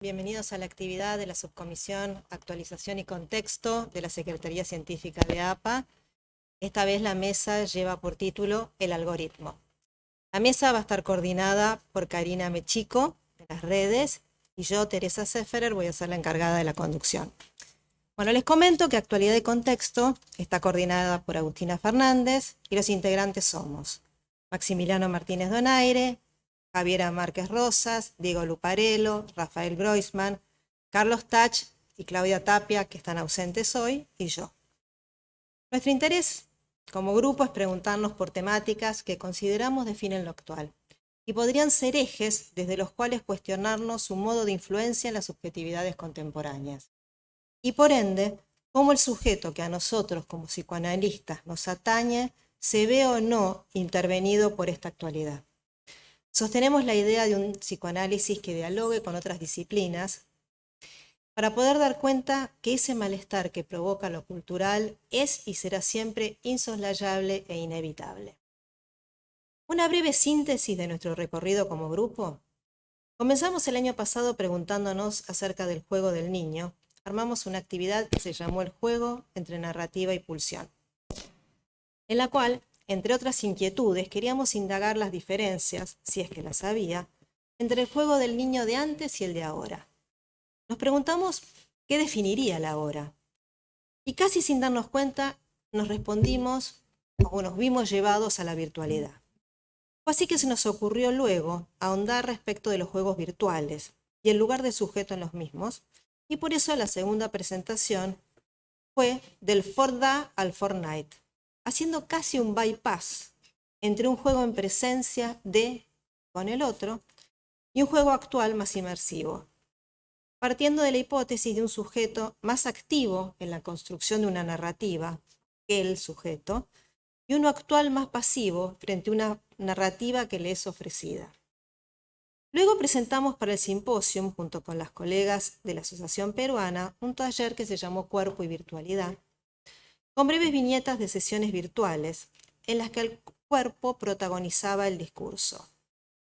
Bienvenidos a la actividad de la Subcomisión Actualización y Contexto de la Secretaría Científica de APA. Esta vez la mesa lleva por título El algoritmo. La mesa va a estar coordinada por Karina Mechico de las redes y yo, Teresa Sefferer, voy a ser la encargada de la conducción. Bueno, les comento que Actualidad y Contexto está coordinada por Agustina Fernández y los integrantes somos Maximiliano Martínez Donaire, Javiera Márquez Rosas, Diego Luparello, Rafael Groisman, Carlos Tach y Claudia Tapia, que están ausentes hoy, y yo. Nuestro interés como grupo es preguntarnos por temáticas que consideramos definen lo actual y podrían ser ejes desde los cuales cuestionarnos su modo de influencia en las subjetividades contemporáneas. Y por ende, cómo el sujeto que a nosotros como psicoanalistas nos atañe se ve o no intervenido por esta actualidad. Sostenemos la idea de un psicoanálisis que dialogue con otras disciplinas para poder dar cuenta que ese malestar que provoca lo cultural es y será siempre insoslayable e inevitable. Una breve síntesis de nuestro recorrido como grupo. Comenzamos el año pasado preguntándonos acerca del juego del niño. Armamos una actividad que se llamó el juego entre narrativa y pulsión, en la cual, entre otras inquietudes, queríamos indagar las diferencias, si es que las había, entre el juego del niño de antes y el de ahora. Nos preguntamos qué definiría la hora. Y casi sin darnos cuenta, nos respondimos o nos vimos llevados a la virtualidad. Fue así que se nos ocurrió luego ahondar respecto de los juegos virtuales y el lugar de sujeto en los mismos, y por eso la segunda presentación fue del Fortnite al Fortnite, haciendo casi un bypass entre un juego en presencia con el otro y un juego actual más inmersivo, partiendo de la hipótesis de un sujeto más activo en la construcción de una narrativa que el sujeto, y uno actual más pasivo frente a una narrativa que le es ofrecida. Luego presentamos para el simposium, junto con las colegas de la Asociación Peruana, un taller que se llamó Cuerpo y Virtualidad, con breves viñetas de sesiones virtuales en las que el cuerpo protagonizaba el discurso.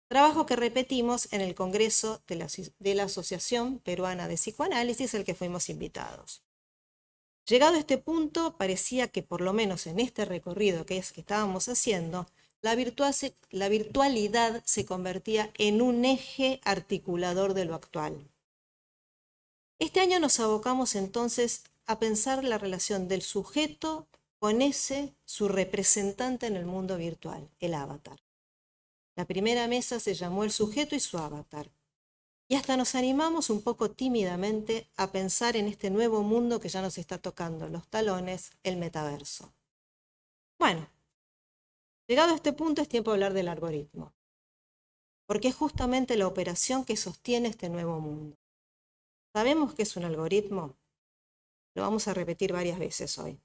Trabajo que repetimos en el Congreso de la Asociación Peruana de Psicoanálisis, al que fuimos invitados. Llegado a este punto, parecía que por lo menos en este recorrido que estábamos haciendo, la virtualidad se convertía en un eje articulador de lo actual. Este año nos abocamos entonces a pensar la relación del sujeto con su representante en el mundo virtual, el avatar. La primera mesa se llamó El sujeto y su avatar. Y hasta nos animamos un poco tímidamente a pensar en este nuevo mundo que ya nos está tocando los talones, el metaverso. Bueno, llegado a este punto es tiempo de hablar del algoritmo, porque es justamente la operación que sostiene este nuevo mundo. ¿Sabemos qué es un algoritmo? Lo vamos a repetir varias veces hoy.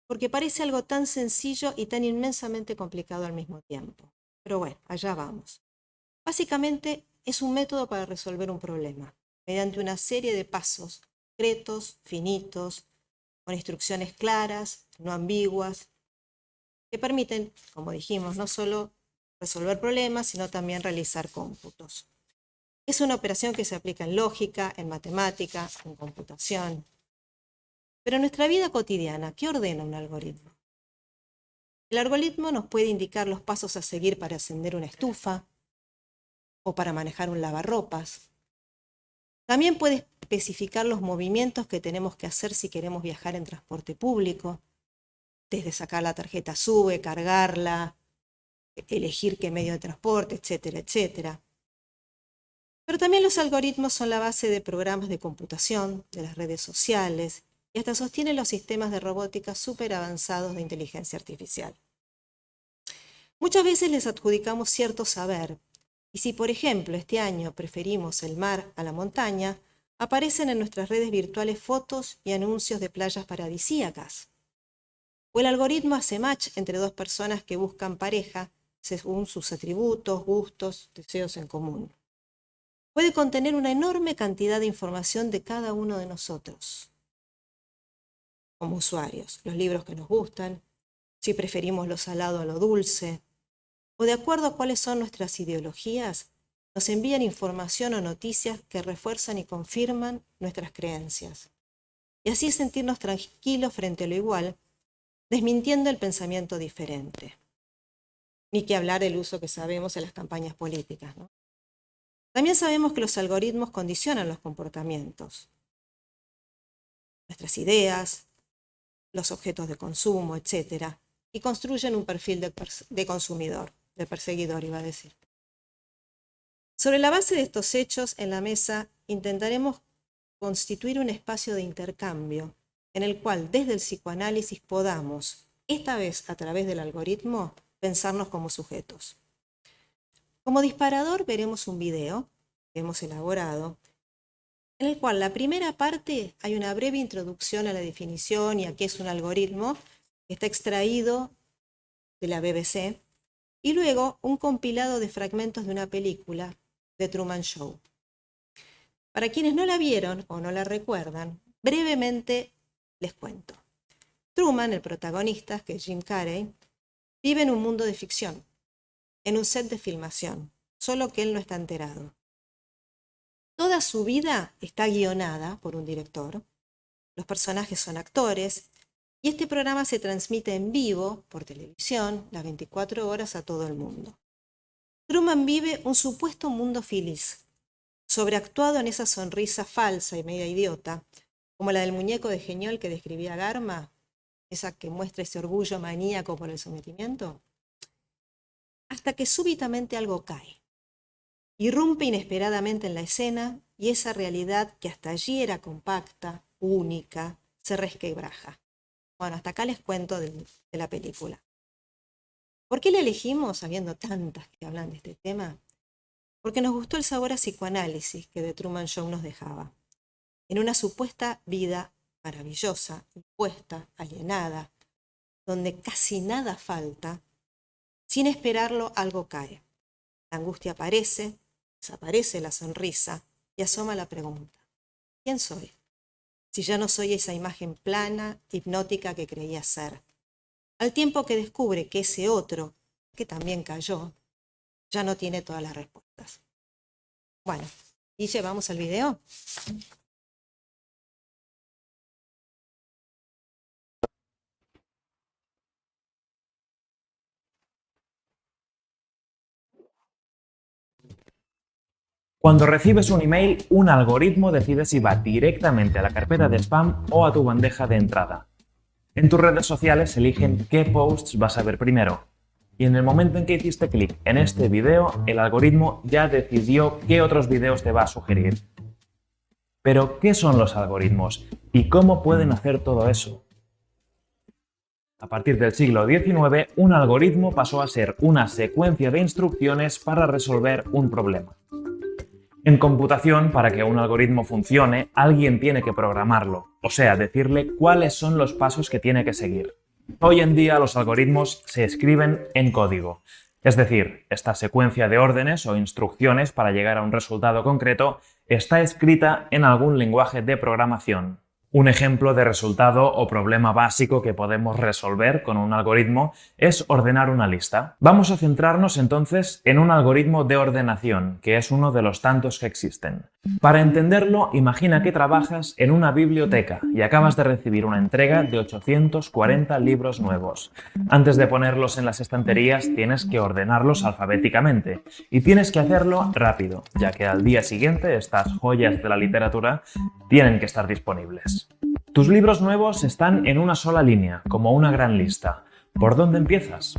Porque parece algo tan sencillo y tan inmensamente complicado al mismo tiempo. Pero bueno, allá vamos. Básicamente es un método para resolver un problema, mediante una serie de pasos concretos, finitos, con instrucciones claras, no ambiguas, que permiten, como dijimos, no solo resolver problemas, sino también realizar cómputos. Es una operación que se aplica en lógica, en matemática, en computación. Pero en nuestra vida cotidiana, ¿qué ordena un algoritmo? El algoritmo nos puede indicar los pasos a seguir para encender una estufa o para manejar un lavarropas. También puede especificar los movimientos que tenemos que hacer si queremos viajar en transporte público, desde sacar la tarjeta SUBE, cargarla, elegir qué medio de transporte, etcétera, etcétera. Pero también los algoritmos son la base de programas de computación, de las redes sociales, y hasta sostienen los sistemas de robótica súper avanzados de inteligencia artificial. Muchas veces les adjudicamos cierto saber, y si por ejemplo este año preferimos el mar a la montaña, aparecen en nuestras redes virtuales fotos y anuncios de playas paradisíacas. O el algoritmo hace match entre dos personas que buscan pareja según sus atributos, gustos, deseos en común. Puede contener una enorme cantidad de información de cada uno de nosotros, como usuarios, los libros que nos gustan, si preferimos lo salado a lo dulce, o de acuerdo a cuáles son nuestras ideologías, nos envían información o noticias que refuerzan y confirman nuestras creencias. Y así sentirnos tranquilos frente a lo igual, desmintiendo el pensamiento diferente. Ni que hablar del uso que sabemos en las campañas políticas, ¿no? También sabemos que los algoritmos condicionan los comportamientos, nuestras ideas, los objetos de consumo, etc. Y construyen un perfil de consumidor, de perseguidor, iba a decir. Sobre la base de estos hechos, en la mesa intentaremos constituir un espacio de intercambio en el cual desde el psicoanálisis podamos, esta vez a través del algoritmo, pensarnos como sujetos. Como disparador veremos un video que hemos elaborado, en el cual la primera parte hay una breve introducción a la definición y a qué es un algoritmo, que está extraído de la BBC, y luego un compilado de fragmentos de una película, The Truman Show. Para quienes no la vieron o no la recuerdan, brevemente les cuento. Truman, el protagonista, que es Jim Carrey, vive en un mundo de ficción, en un set de filmación, solo que él no está enterado. Toda su vida está guionada por un director, los personajes son actores, y este programa se transmite en vivo por televisión las 24 horas a todo el mundo. Truman vive un supuesto mundo feliz, sobreactuado en esa sonrisa falsa y media idiota, como la del muñeco de Geniol que describía Garma, esa que muestra ese orgullo maníaco por el sometimiento, hasta que súbitamente algo cae. Irrumpe inesperadamente en la escena y esa realidad que hasta allí era compacta, única, se resquebraja. Bueno, hasta acá les cuento de la película. ¿Por qué la elegimos, habiendo tantas que hablan de este tema? Porque nos gustó el sabor a psicoanálisis que The Truman Show nos dejaba. En una supuesta vida maravillosa, impuesta, alienada, donde casi nada falta, sin esperarlo algo cae. La angustia aparece, desaparece la sonrisa y asoma la pregunta: ¿quién soy? Si ya no soy esa imagen plana, hipnótica que creía ser. Al tiempo que descubre que ese otro, que también cayó, ya no tiene todas las respuestas. Bueno, y llevamos al video. Cuando recibes un email, un algoritmo decide si va directamente a la carpeta de spam o a tu bandeja de entrada. En tus redes sociales eligen qué posts vas a ver primero. Y en el momento en que hiciste clic en este video, el algoritmo ya decidió qué otros videos te va a sugerir. Pero, ¿qué son los algoritmos? ¿Y cómo pueden hacer todo eso? A partir del siglo XIX, un algoritmo pasó a ser una secuencia de instrucciones para resolver un problema. En computación, para que un algoritmo funcione, alguien tiene que programarlo, o sea, decirle cuáles son los pasos que tiene que seguir. Hoy en día los algoritmos se escriben en código, es decir, esta secuencia de órdenes o instrucciones para llegar a un resultado concreto está escrita en algún lenguaje de programación. Un ejemplo de resultado o problema básico que podemos resolver con un algoritmo es ordenar una lista. Vamos a centrarnos entonces en un algoritmo de ordenación, que es uno de los tantos que existen. Para entenderlo, imagina que trabajas en una biblioteca y acabas de recibir una entrega de 840 libros nuevos. Antes de ponerlos en las estanterías, tienes que ordenarlos alfabéticamente y tienes que hacerlo rápido, ya que al día siguiente estas joyas de la literatura tienen que estar disponibles. Tus libros nuevos están en una sola línea, como una gran lista. ¿Por dónde empiezas?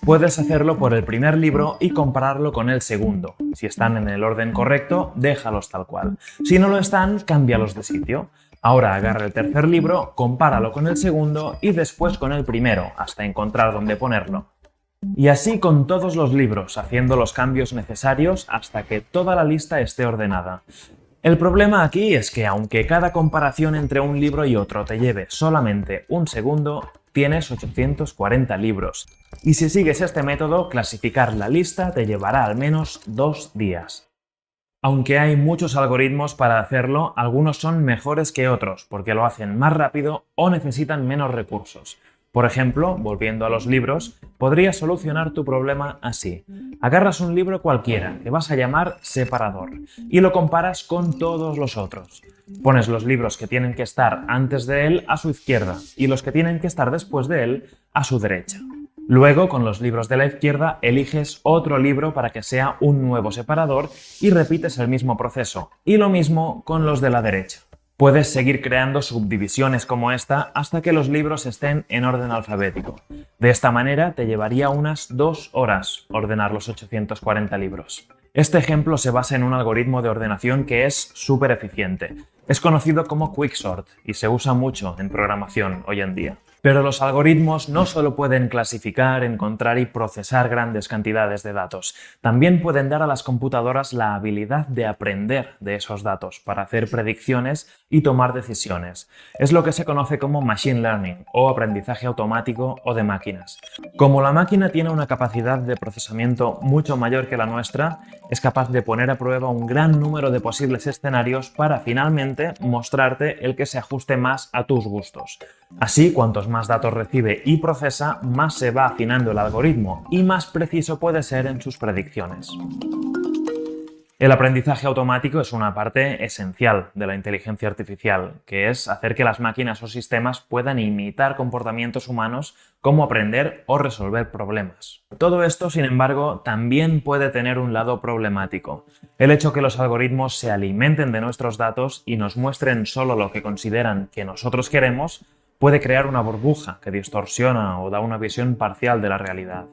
Puedes hacerlo por el primer libro y compararlo con el segundo. Si están en el orden correcto, déjalos tal cual. Si no lo están, cámbialos de sitio. Ahora agarra el tercer libro, compáralo con el segundo y después con el primero, hasta encontrar dónde ponerlo. Y así con todos los libros, haciendo los cambios necesarios hasta que toda la lista esté ordenada. El problema aquí es que aunque cada comparación entre un libro y otro te lleve solamente un segundo, tienes 840 libros. Y si sigues este método, clasificar la lista te llevará al menos 2 días. Aunque hay muchos algoritmos para hacerlo, algunos son mejores que otros porque lo hacen más rápido o necesitan menos recursos. Por ejemplo, volviendo a los libros, podrías solucionar tu problema así. Agarras un libro cualquiera, que vas a llamar separador, y lo comparas con todos los otros. Pones los libros que tienen que estar antes de él a su izquierda y los que tienen que estar después de él a su derecha. Luego, con los libros de la izquierda, eliges otro libro para que sea un nuevo separador y repites el mismo proceso. Y lo mismo con los de la derecha. Puedes seguir creando subdivisiones como esta hasta que los libros estén en orden alfabético. De esta manera te llevaría unas 2 horas ordenar los 840 libros. Este ejemplo se basa en un algoritmo de ordenación que es súper eficiente. Es conocido como Quicksort y se usa mucho en programación hoy en día. Pero los algoritmos no solo pueden clasificar, encontrar y procesar grandes cantidades de datos, también pueden dar a las computadoras la habilidad de aprender de esos datos para hacer predicciones y tomar decisiones. Es lo que se conoce como machine learning o aprendizaje automático o de máquinas. Como la máquina tiene una capacidad de procesamiento mucho mayor que la nuestra, es capaz de poner a prueba un gran número de posibles escenarios para finalmente mostrarte el que se ajuste más a tus gustos. Así, cuantos más datos recibe y procesa, más se va afinando el algoritmo y más preciso puede ser en sus predicciones. El aprendizaje automático es una parte esencial de la inteligencia artificial, que es hacer que las máquinas o sistemas puedan imitar comportamientos humanos como aprender o resolver problemas. Todo esto, sin embargo, también puede tener un lado problemático. El hecho que los algoritmos se alimenten de nuestros datos y nos muestren solo lo que consideran que nosotros queremos, puede crear una burbuja que distorsiona o da una visión parcial de la realidad.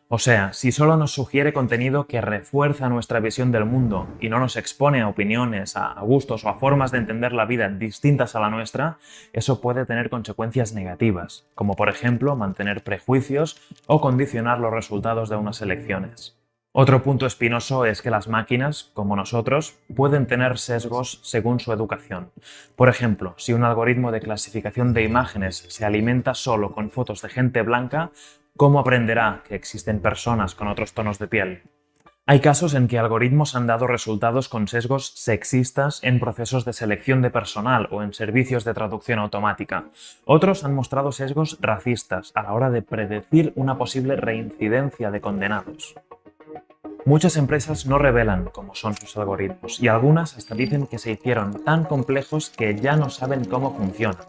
O sea, si solo nos sugiere contenido que refuerza nuestra visión del mundo y no nos expone a opiniones, a gustos o a formas de entender la vida distintas a la nuestra, eso puede tener consecuencias negativas, como por ejemplo mantener prejuicios o condicionar los resultados de unas elecciones. Otro punto espinoso es que las máquinas, como nosotros, pueden tener sesgos según su educación. Por ejemplo, si un algoritmo de clasificación de imágenes se alimenta solo con fotos de gente blanca, ¿cómo aprenderá que existen personas con otros tonos de piel? Hay casos en que algoritmos han dado resultados con sesgos sexistas en procesos de selección de personal o en servicios de traducción automática. Otros han mostrado sesgos racistas a la hora de predecir una posible reincidencia de condenados. Muchas empresas no revelan cómo son sus algoritmos y algunas hasta dicen que se hicieron tan complejos que ya no saben cómo funcionan.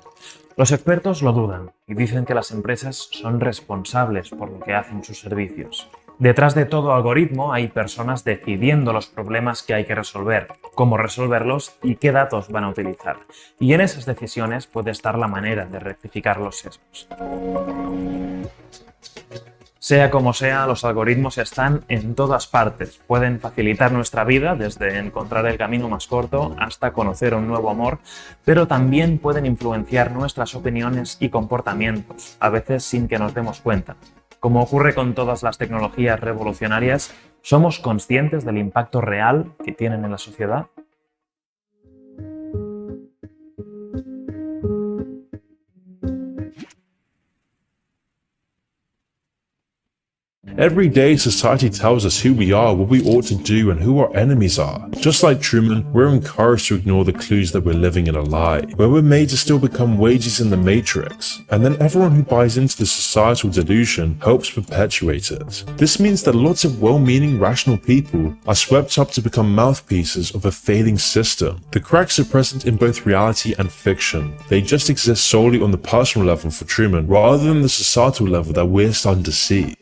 Los expertos lo dudan y dicen que las empresas son responsables por lo que hacen sus servicios. Detrás de todo algoritmo hay personas decidiendo los problemas que hay que resolver, cómo resolverlos y qué datos van a utilizar. Y en esas decisiones puede estar la manera de rectificar los sesgos. Sea como sea, los algoritmos están en todas partes. Pueden facilitar nuestra vida, desde encontrar el camino más corto hasta conocer un nuevo amor, pero también pueden influenciar nuestras opiniones y comportamientos, a veces sin que nos demos cuenta. Como ocurre con todas las tecnologías revolucionarias, ¿somos conscientes del impacto real que tienen en la sociedad? Every day, society tells us who we are, what we ought to do, and who our enemies are. Just like Truman, we're encouraged to ignore the clues that we're living in a lie, where we're made to still become wages in the matrix. And then everyone who buys into the societal delusion helps perpetuate it. This means that lots of well-meaning, rational people are swept up to become mouthpieces of a failing system. The cracks are present in both reality and fiction. They just exist solely on the personal level for Truman, rather than the societal level that we're starting to see.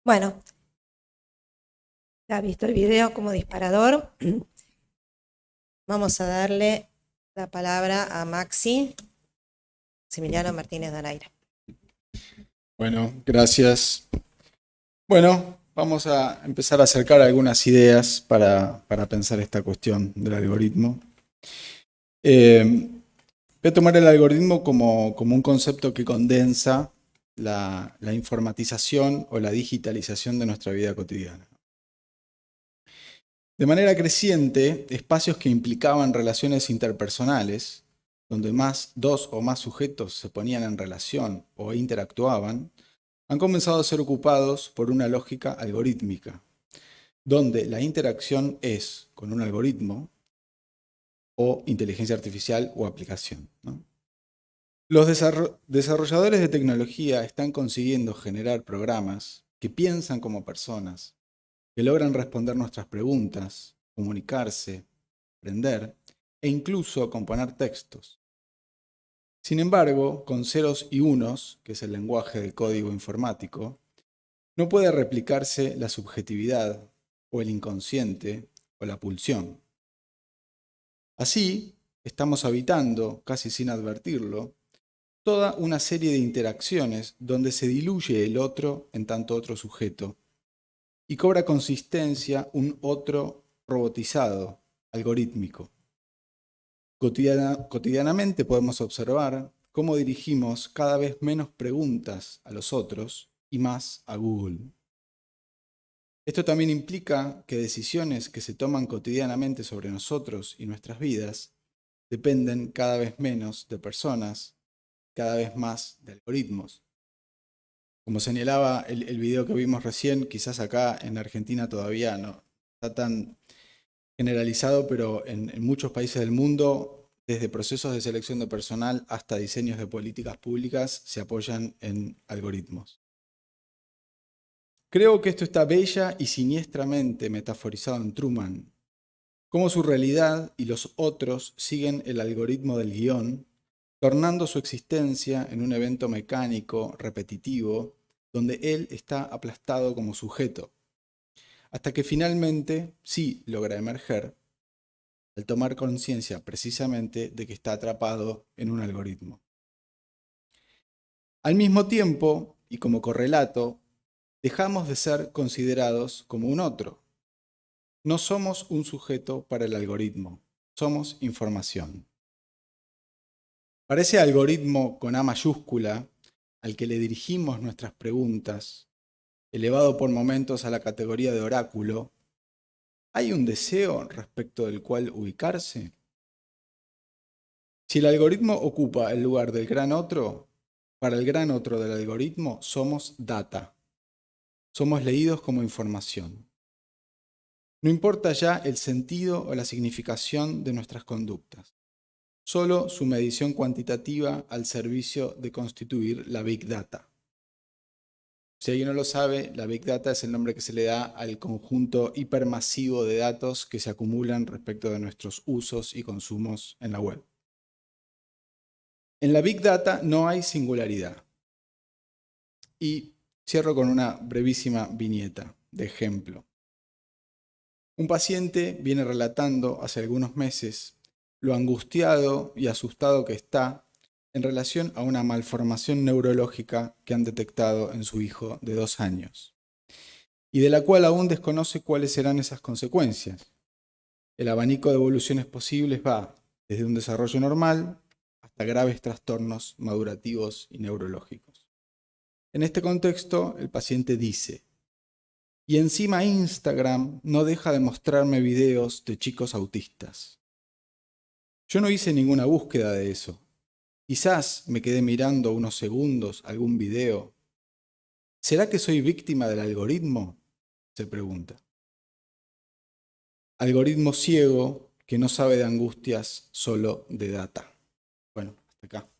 Bueno, ya ha visto el video como disparador. Vamos a darle la palabra a Maximiliano Martínez Donaire. Bueno, gracias. Bueno, vamos a empezar a acercar algunas ideas para pensar esta cuestión del algoritmo. Voy a tomar el algoritmo como un concepto que condensa la informatización o la digitalización de nuestra vida cotidiana. De manera creciente, espacios que implicaban relaciones interpersonales, donde dos o más sujetos se ponían en relación o interactuaban, han comenzado a ser ocupados por una lógica algorítmica, donde la interacción es con un algoritmo o inteligencia artificial o aplicación, ¿no? Los desarrolladores de tecnología están consiguiendo generar programas que piensan como personas, que logran responder nuestras preguntas, comunicarse, aprender e incluso componer textos. Sin embargo, con ceros y unos, que es el lenguaje del código informático, no puede replicarse la subjetividad o el inconsciente o la pulsión. Así, estamos habitando, casi sin advertirlo, toda una serie de interacciones donde se diluye el otro en tanto otro sujeto y cobra consistencia un otro robotizado, algorítmico. Cotidianamente podemos observar cómo dirigimos cada vez menos preguntas a los otros y más a Google. Esto también implica que decisiones que se toman cotidianamente sobre nosotros y nuestras vidas dependen cada vez menos de personas, cada vez más de algoritmos. Como señalaba el video que vimos recién, quizás acá en Argentina todavía no está tan generalizado, pero en muchos países del mundo, desde procesos de selección de personal hasta diseños de políticas públicas, se apoyan en algoritmos. Creo que esto está bella y siniestramente metaforizado en Truman, cómo su realidad y los otros siguen el algoritmo del guión, tornando su existencia en un evento mecánico, repetitivo, donde él está aplastado como sujeto, hasta que finalmente sí logra emerger, al tomar conciencia precisamente de que está atrapado en un algoritmo. Al mismo tiempo, y como correlato, dejamos de ser considerados como un otro. No somos un sujeto para el algoritmo, somos información. Para ese algoritmo con A mayúscula, al que le dirigimos nuestras preguntas, elevado por momentos a la categoría de oráculo, ¿hay un deseo respecto del cual ubicarse? Si el algoritmo ocupa el lugar del gran otro, para el gran otro del algoritmo somos data. Somos leídos como información. No importa ya el sentido o la significación de nuestras conductas, solo su medición cuantitativa al servicio de constituir la Big Data. Si alguien no lo sabe, la Big Data es el nombre que se le da al conjunto hipermasivo de datos que se acumulan respecto de nuestros usos y consumos en la web. En la Big Data no hay singularidad. Y cierro con una brevísima viñeta de ejemplo. Un paciente viene relatando hace algunos meses lo angustiado y asustado que está en relación a una malformación neurológica que han detectado en su hijo de 2 años y de la cual aún desconoce cuáles serán esas consecuencias. El abanico de evoluciones posibles va desde un desarrollo normal hasta graves trastornos madurativos y neurológicos. En este contexto, el paciente dice: y encima Instagram no deja de mostrarme videos de chicos autistas. Yo no hice ninguna búsqueda de eso. Quizás me quedé mirando unos segundos algún video. ¿Será que soy víctima del algoritmo?, se pregunta. Algoritmo ciego que no sabe de angustias, solo de data. Bueno, hasta acá.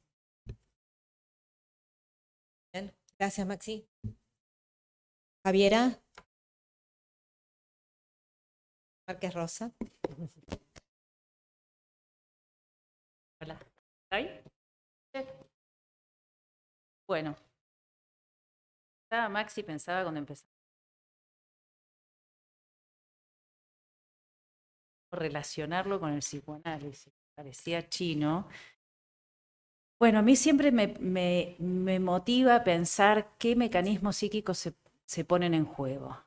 Bien, gracias, Maxi. Javiera Márquez Rosa. Hola, ¿está ahí? Sí. Bueno, estaba Maxi, pensaba cuando empezó relacionarlo con el psicoanálisis, parecía chino. Bueno, a mí siempre me motiva a pensar qué mecanismos psíquicos se ponen en juego.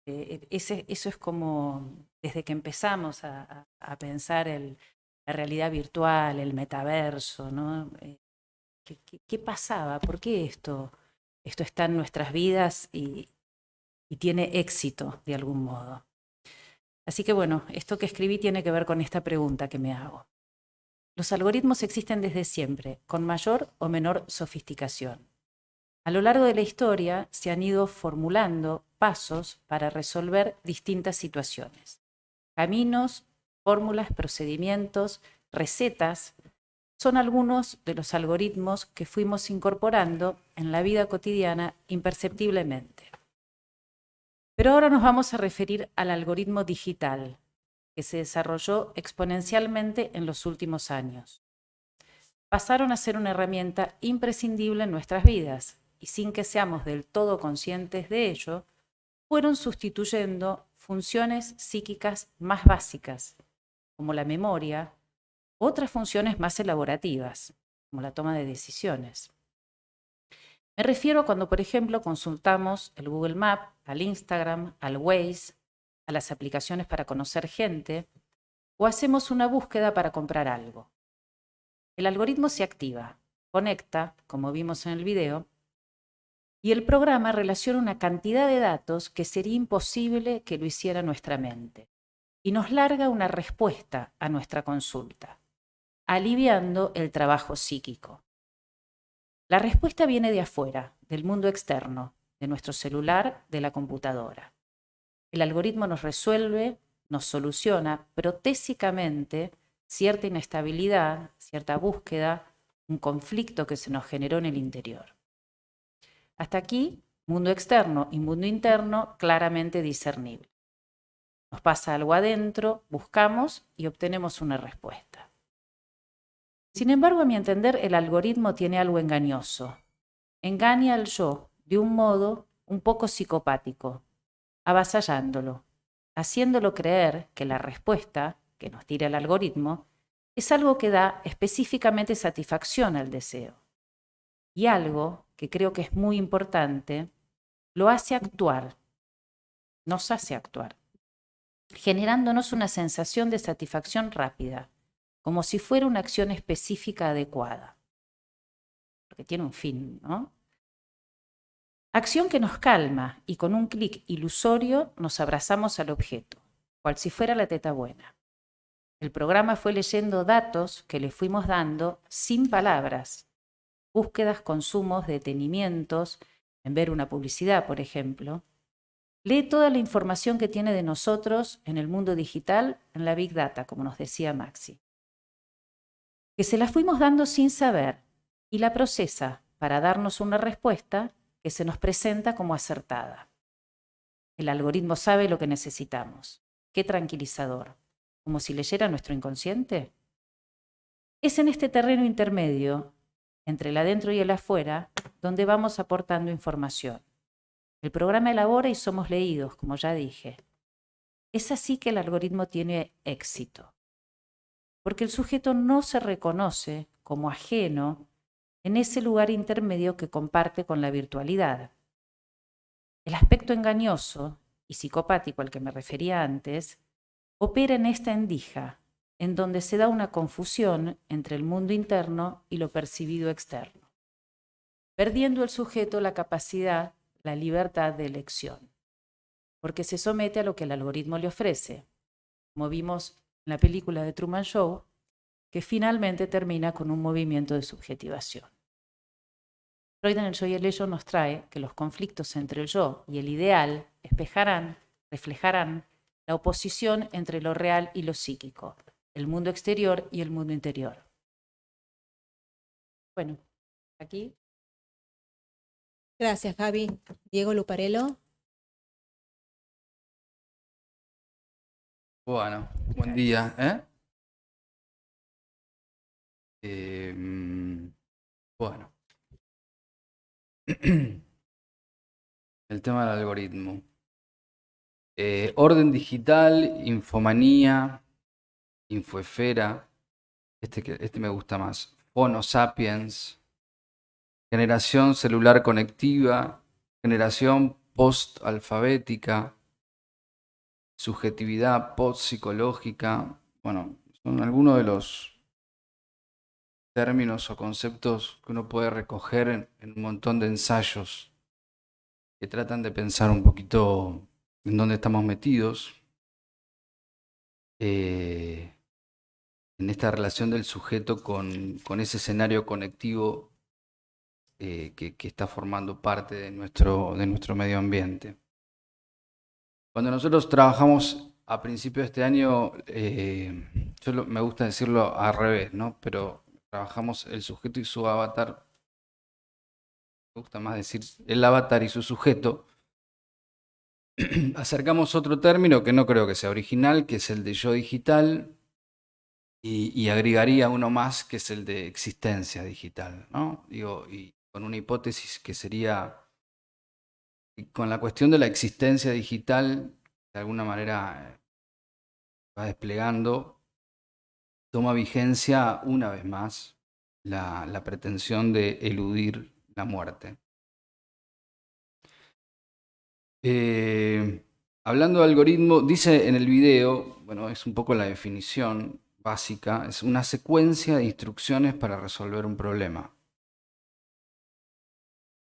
Eso es como, desde que empezamos a pensar la realidad virtual, el metaverso, ¿no? ¿Qué pasaba? ¿Por qué esto está en nuestras vidas y tiene éxito de algún modo? Así que bueno, esto que escribí tiene que ver con esta pregunta que me hago. Los algoritmos existen desde siempre, con mayor o menor sofisticación. A lo largo de la historia se han ido formulando pasos para resolver distintas situaciones. Caminos, fórmulas, procedimientos, recetas son algunos de los algoritmos que fuimos incorporando en la vida cotidiana imperceptiblemente. Pero ahora nos vamos a referir al algoritmo digital, que se desarrolló exponencialmente en los últimos años. Pasaron a ser una herramienta imprescindible en nuestras vidas y sin que seamos del todo conscientes de ello, fueron sustituyendo funciones psíquicas más básicas, como la memoria, otras funciones más elaborativas, como la toma de decisiones. Me refiero a cuando, por ejemplo, consultamos el Google Maps, al Instagram, al Waze, a las aplicaciones para conocer gente, o hacemos una búsqueda para comprar algo. El algoritmo se activa, conecta, como vimos en el video, y el programa relaciona una cantidad de datos que sería imposible que lo hiciera nuestra mente, y nos larga una respuesta a nuestra consulta, aliviando el trabajo psíquico. La respuesta viene de afuera, del mundo externo, de nuestro celular, de la computadora. El algoritmo nos resuelve, nos soluciona protésicamente cierta inestabilidad, cierta búsqueda, un conflicto que se nos generó en el interior. Hasta aquí, mundo externo y mundo interno claramente discernible. Nos pasa algo adentro, buscamos y obtenemos una respuesta. Sin embargo, a mi entender, el algoritmo tiene algo engañoso. Engaña al yo de un modo un poco psicopático, avasallándolo, haciéndolo creer que la respuesta que nos tira el algoritmo es algo que da específicamente satisfacción al deseo. Y algo que creo que es muy importante, lo hace actuar, nos hace actuar, generándonos una sensación de satisfacción rápida, como si fuera una acción específica adecuada, porque tiene un fin, ¿no? Acción que nos calma y con un clic ilusorio nos abrazamos al objeto, cual si fuera la teta buena. El programa fue leyendo datos que le fuimos dando sin palabras, búsquedas, consumos, detenimientos, en ver una publicidad, por ejemplo. Lee toda la información que tiene de nosotros en el mundo digital, en la Big Data, como nos decía Maxi. Que se la fuimos dando sin saber y la procesa para darnos una respuesta que se nos presenta como acertada. El algoritmo sabe lo que necesitamos. Qué tranquilizador. Como si leyera nuestro inconsciente. Es en este terreno intermedio, entre el adentro y el afuera, donde vamos aportando información. El programa elabora y somos leídos, como ya dije. Es así que el algoritmo tiene éxito, porque el sujeto no se reconoce como ajeno en ese lugar intermedio que comparte con la virtualidad. El aspecto engañoso y psicopático al que me refería antes opera en esta endija, en donde se da una confusión entre el mundo interno y lo percibido externo, perdiendo el sujeto la capacidad, la libertad de elección, porque se somete a lo que el algoritmo le ofrece, como vimos en la película de Truman Show, que finalmente termina con un movimiento de subjetivación. Freud en El yo y el ello nos trae que los conflictos entre el yo y el ideal reflejarán la oposición entre lo real y lo psíquico, el mundo exterior y el mundo interior. Bueno, aquí. Gracias, Gaby. Diego Luparello. Bueno, buen día, bueno, el tema del algoritmo. Orden digital, infomanía, Infoesfera, este me gusta más, Phono Sapiens, generación celular conectiva, generación post-alfabética, subjetividad post-psicológica. Bueno, son algunos de los términos o conceptos que uno puede recoger en un montón de ensayos que tratan de pensar un poquito en dónde estamos metidos, en esta relación del sujeto con ese escenario conectivo que está formando parte de nuestro medio ambiente. Cuando nosotros trabajamos a principio de este año, me gusta decirlo al revés, ¿no? Pero trabajamos el sujeto y su avatar. Me gusta más decir el avatar y su sujeto. Acercamos otro término que no creo que sea original, que es el de yo digital, y agregaría uno más, que es el de existencia digital, ¿no? Digo, y con una hipótesis que sería, con la cuestión de la existencia digital, de alguna manera va desplegando, toma vigencia una vez más la pretensión de eludir la muerte. Hablando de algoritmo, dice en el video, bueno, es un poco la definición básica, es una secuencia de instrucciones para resolver un problema.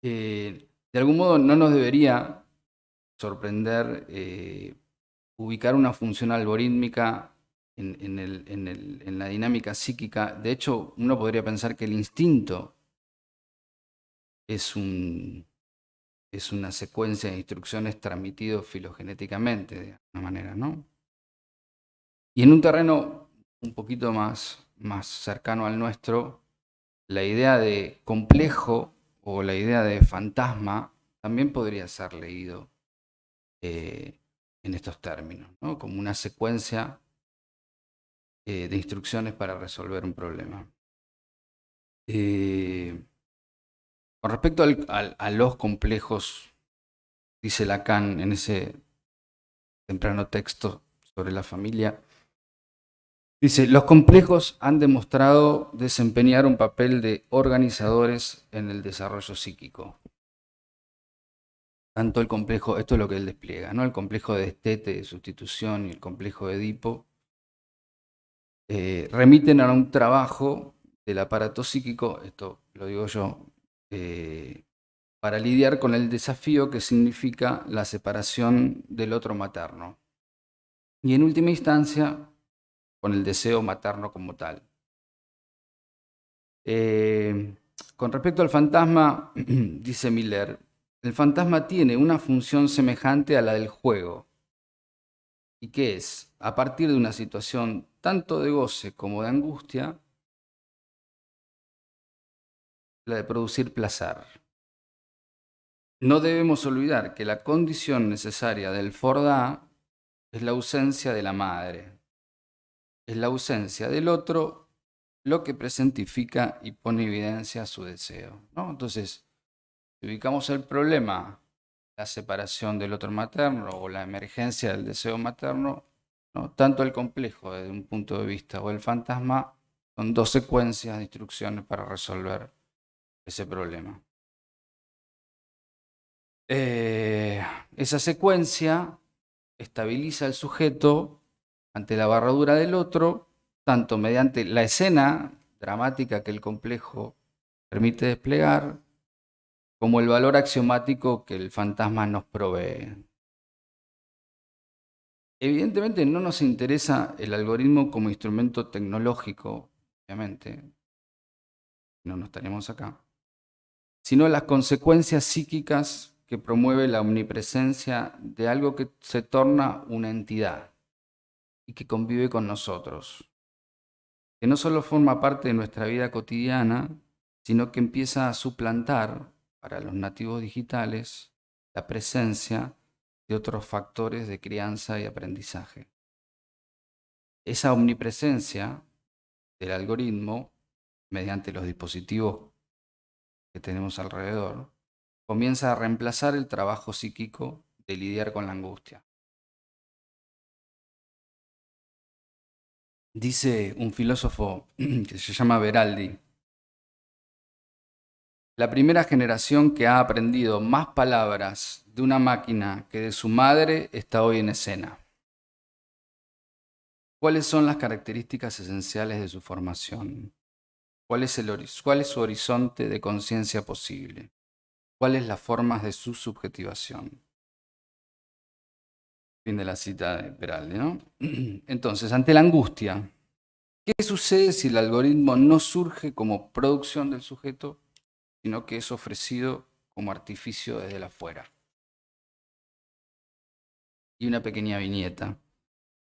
De algún modo no nos debería sorprender ubicar una función algorítmica en la dinámica psíquica. De hecho, uno podría pensar que el instinto es una secuencia de instrucciones transmitidos filogenéticamente, de alguna manera, ¿no? Y en un terreno un poquito más cercano al nuestro, la idea de complejo o la idea de fantasma también podría ser leído en estos términos, ¿no? Como una secuencia de instrucciones para resolver un problema. Con respecto a los complejos, dice Lacan en ese temprano texto sobre la familia, dice, los complejos han demostrado desempeñar un papel de organizadores en el desarrollo psíquico. Tanto el complejo, esto es lo que él despliega, ¿no? El complejo de destete, de sustitución, y el complejo de Edipo, remiten a un trabajo del aparato psíquico, esto lo digo yo, para lidiar con el desafío que significa la separación del otro materno. Y en última instancia, con el deseo materno como tal. Con respecto al fantasma, dice Miller, el fantasma tiene una función semejante a la del juego. ¿Y qué es? A partir de una situación tanto de goce como de angustia, la de producir placer. No debemos olvidar que la condición necesaria del Fordá es la ausencia de la madre. Es la ausencia del otro lo que presentifica y pone en evidencia su deseo, ¿no? Entonces, si ubicamos el problema, la separación del otro materno o la emergencia del deseo materno, ¿no? Tanto el complejo desde un punto de vista o el fantasma son dos secuencias de instrucciones para resolver ese problema. Esa secuencia estabiliza al sujeto ante la barradura del otro, tanto mediante la escena dramática que el complejo permite desplegar, como el valor axiomático que el fantasma nos provee. Evidentemente no nos interesa el algoritmo como instrumento tecnológico, obviamente, no estaríamos acá, sino las consecuencias psíquicas que promueve la omnipresencia de algo que se torna una entidad y que convive con nosotros, que no solo forma parte de nuestra vida cotidiana, sino que empieza a suplantar, para los nativos digitales, la presencia de otros factores de crianza y aprendizaje. Esa omnipresencia del algoritmo, mediante los dispositivos que tenemos alrededor, comienza a reemplazar el trabajo psíquico de lidiar con la angustia. Dice un filósofo que se llama Beraldi: la primera generación que ha aprendido más palabras de una máquina que de su madre está hoy en escena. ¿Cuáles son las características esenciales de su formación? ¿Cuál es su horizonte de conciencia posible? ¿Cuáles las formas de su subjetivación? Fin de la cita de Beraldi, ¿no? Entonces, ante la angustia, ¿qué sucede si el algoritmo no surge como producción del sujeto, sino que es ofrecido como artificio desde la afuera? Y una pequeña viñeta.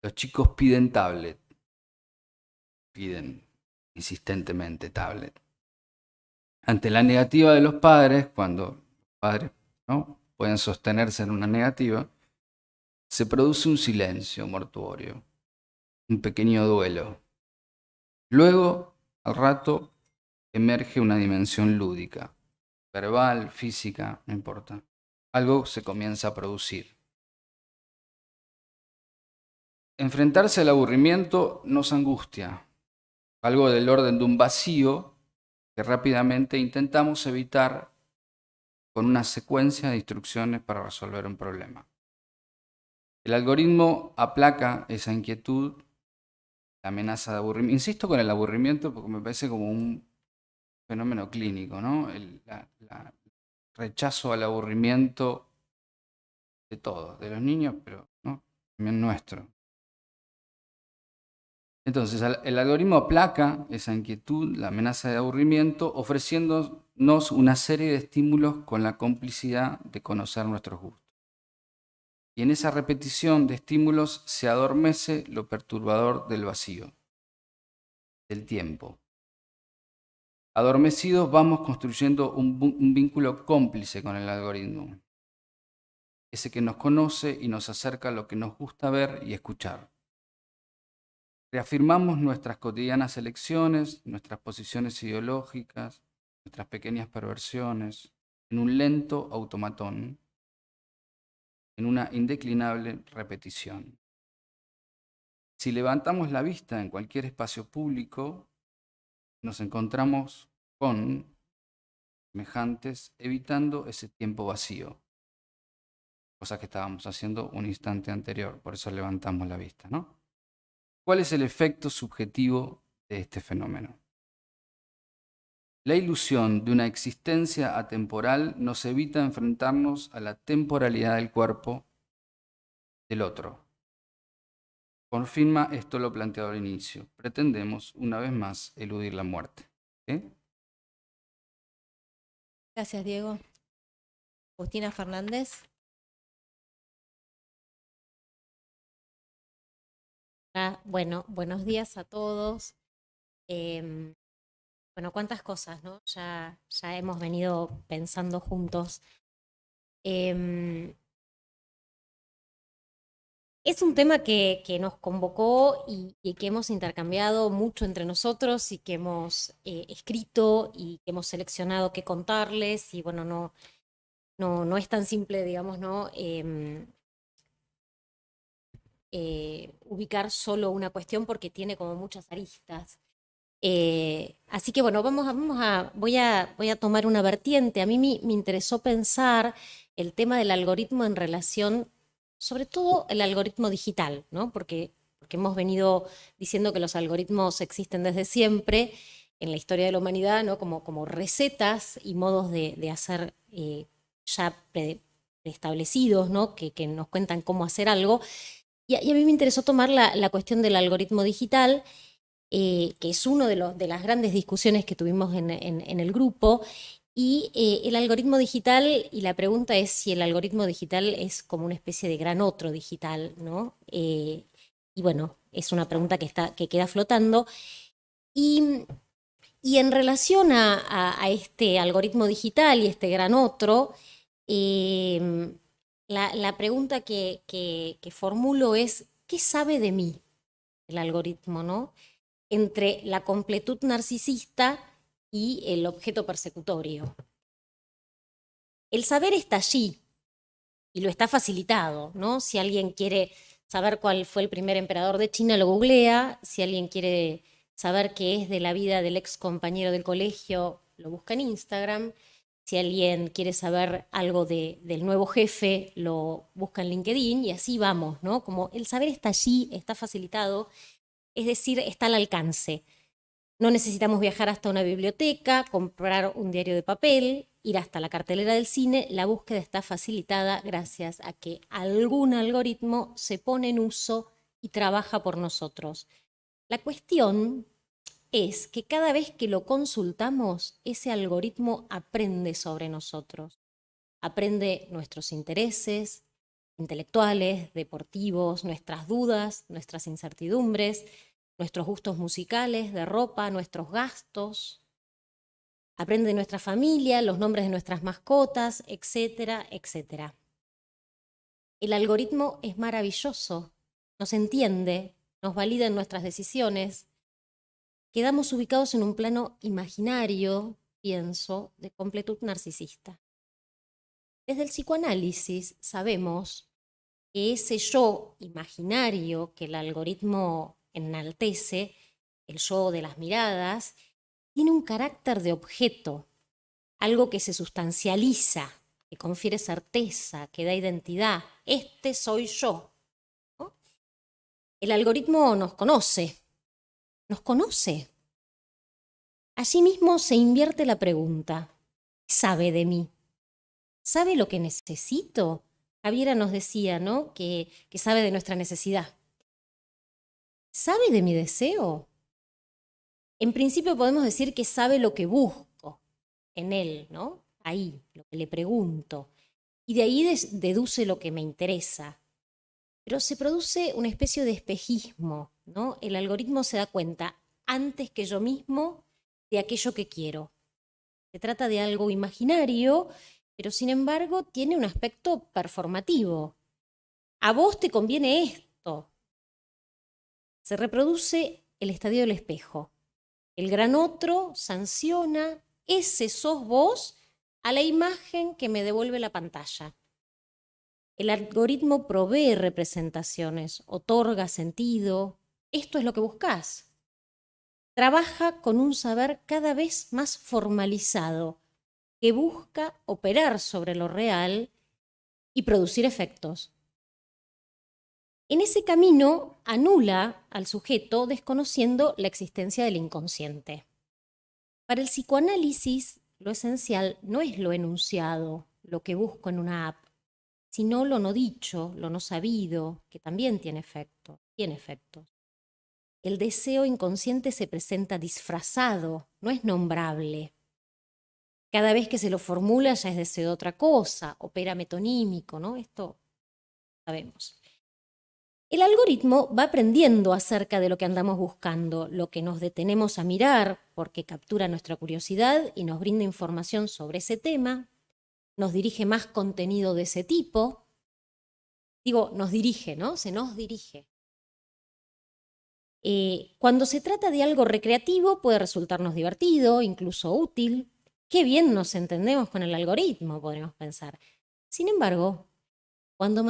Los chicos piden tablet. Piden insistentemente tablet. Ante la negativa de los padres, cuando los padres no pueden sostenerse en una negativa, se produce un silencio mortuorio, un pequeño duelo. Luego, al rato, emerge una dimensión lúdica, verbal, física, no importa. Algo se comienza a producir. Enfrentarse al aburrimiento nos angustia, algo del orden de un vacío que rápidamente intentamos evitar con una secuencia de instrucciones para resolver un problema. El algoritmo aplaca esa inquietud, la amenaza de aburrimiento. Insisto con el aburrimiento porque me parece como un fenómeno clínico, ¿no? El rechazo al aburrimiento de todos, de los niños, pero ¿no? También nuestro. Entonces, el algoritmo aplaca esa inquietud, la amenaza de aburrimiento, ofreciéndonos una serie de estímulos con la complicidad de conocer nuestros gustos. Y en esa repetición de estímulos se adormece lo perturbador del vacío, del tiempo. Adormecidos vamos construyendo un vínculo cómplice con el algoritmo, ese que nos conoce y nos acerca a lo que nos gusta ver y escuchar. Reafirmamos nuestras cotidianas elecciones, nuestras posiciones ideológicas, nuestras pequeñas perversiones, en un lento automatón, en una indeclinable repetición. Si levantamos la vista en cualquier espacio público, nos encontramos con semejantes, evitando ese tiempo vacío, cosa que estábamos haciendo un instante anterior, por eso levantamos la vista, ¿no? ¿Cuál es el efecto subjetivo de este fenómeno? La ilusión de una existencia atemporal nos evita enfrentarnos a la temporalidad del cuerpo del otro. Confirma esto lo planteado al inicio. Pretendemos, una vez más, eludir la muerte. ¿Sí? Gracias, Diego. Agustina Fernández. Bueno, buenos días a todos. Bueno, cuántas cosas, ¿no? Ya hemos venido pensando juntos. Es un tema que nos convocó y que hemos intercambiado mucho entre nosotros y que hemos escrito y que hemos seleccionado qué contarles. Y bueno, no es tan simple, digamos, ¿no? Ubicar solo una cuestión porque tiene como muchas aristas. Así que bueno, voy a tomar una vertiente. A mí me interesó pensar el tema del algoritmo en relación, sobre todo el algoritmo digital, ¿no? Porque hemos venido diciendo que los algoritmos existen desde siempre en la historia de la humanidad, ¿no? Como recetas y modos de hacer ya preestablecidos, ¿no? Que nos cuentan cómo hacer algo. Y a mí me interesó tomar la cuestión del algoritmo digital, que es una de las grandes discusiones que tuvimos en el grupo. Y el algoritmo digital, y la pregunta es si el algoritmo digital es como una especie de gran otro digital, ¿no? Y bueno, es una pregunta que queda flotando. Y en relación a este algoritmo digital y este gran otro, la pregunta que formulo es, ¿qué sabe de mí el algoritmo, ¿no? Entre la completud narcisista y el objeto persecutorio. El saber está allí y lo está facilitado, ¿no? Si alguien quiere saber cuál fue el primer emperador de China, lo googlea. Si alguien quiere saber qué es de la vida del ex compañero del colegio, lo busca en Instagram. Si alguien quiere saber algo del nuevo jefe, lo busca en LinkedIn y así vamos, ¿no? Como el saber está allí, está facilitado, es decir, está al alcance. No necesitamos viajar hasta una biblioteca, comprar un diario de papel, ir hasta la cartelera del cine. La búsqueda está facilitada gracias a que algún algoritmo se pone en uso y trabaja por nosotros. La cuestión es que cada vez que lo consultamos, ese algoritmo aprende sobre nosotros. Aprende nuestros intereses intelectuales, deportivos, nuestras dudas, nuestras incertidumbres, nuestros gustos musicales, de ropa, nuestros gastos. Aprende de nuestra familia, los nombres de nuestras mascotas, etcétera, etcétera. El algoritmo es maravilloso, nos entiende, nos valida en nuestras decisiones. Quedamos ubicados en un plano imaginario, pienso, de completud narcisista. Desde el psicoanálisis sabemos que ese yo imaginario que el algoritmo enaltece, el yo de las miradas, tiene un carácter de objeto, algo que se sustancializa, que confiere certeza, que da identidad. Este soy yo, ¿no? El algoritmo nos conoce. Allí mismo se invierte la pregunta. ¿Qué sabe de mí? ¿Sabe lo que necesito? Javiera nos decía, ¿no? que sabe de nuestra necesidad. ¿Sabe de mi deseo? En principio podemos decir que sabe lo que busco en él, ¿no? Ahí, lo que le pregunto. Y de ahí deduce lo que me interesa. Pero se produce una especie de espejismo, ¿no? El algoritmo se da cuenta antes que yo mismo de aquello que quiero. Se trata de algo imaginario, pero sin embargo tiene un aspecto performativo. A vos te conviene esto. Se reproduce el estadio del espejo. El gran otro sanciona, ese sos vos, a la imagen que me devuelve la pantalla. El algoritmo provee representaciones, otorga sentido. Esto es lo que buscás. Trabaja con un saber cada vez más formalizado, que busca operar sobre lo real y producir efectos. En ese camino anula al sujeto desconociendo la existencia del inconsciente. Para el psicoanálisis, lo esencial no es lo enunciado, lo que busco en una app, sino lo no dicho, lo no sabido, que también tiene efectos. El deseo inconsciente se presenta disfrazado, no es nombrable. Cada vez que se lo formula ya es deseo de otra cosa, opera metonímico, ¿no? Esto sabemos. El algoritmo va aprendiendo acerca de lo que andamos buscando, lo que nos detenemos a mirar, porque captura nuestra curiosidad y nos brinda información sobre ese tema, nos dirige más contenido de ese tipo. Digo, nos dirige, ¿no? Se nos dirige. Cuando se trata de algo recreativo puede resultarnos divertido, incluso útil. Qué bien nos entendemos con el algoritmo, podríamos pensar. Sin embargo, cuando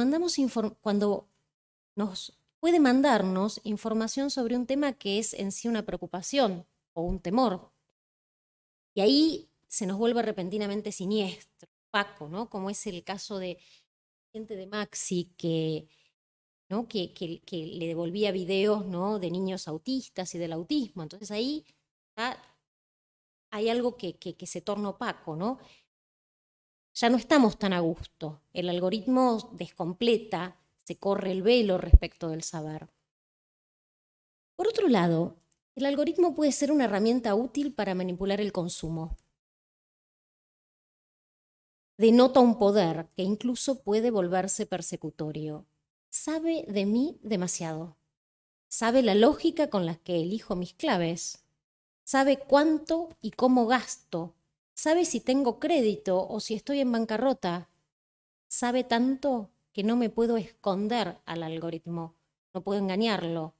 nos puede mandarnos información sobre un tema que es en sí una preocupación o un temor. Y ahí se nos vuelve repentinamente siniestro, opaco, ¿no? Como es el caso de gente de Maxi que le devolvía videos, ¿no? de niños autistas y del autismo. Entonces ahí hay algo que se torna opaco, ¿no? Ya no estamos tan a gusto. El algoritmo descompleta, se corre el velo respecto del saber. Por otro lado, el algoritmo puede ser una herramienta útil para manipular el consumo. Denota un poder que incluso puede volverse persecutorio. Sabe de mí demasiado. Sabe la lógica con la que elijo mis claves. Sabe cuánto y cómo gasto. Sabe si tengo crédito o si estoy en bancarrota. Sabe tanto que no me puedo esconder al algoritmo. No puedo engañarlo.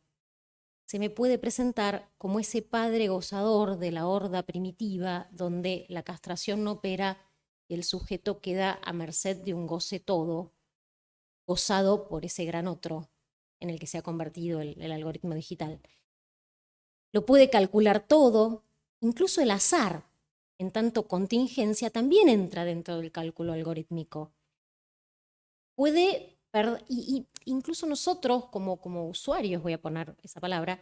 Se me puede presentar como ese padre gozador de la horda primitiva donde la castración no opera y el sujeto queda a merced de un goce todo, gozado por ese gran otro. en el que se ha convertido el algoritmo digital. Lo puede calcular todo, incluso el azar, en tanto contingencia, también entra dentro del cálculo algorítmico. Incluso nosotros, como usuarios, voy a poner esa palabra,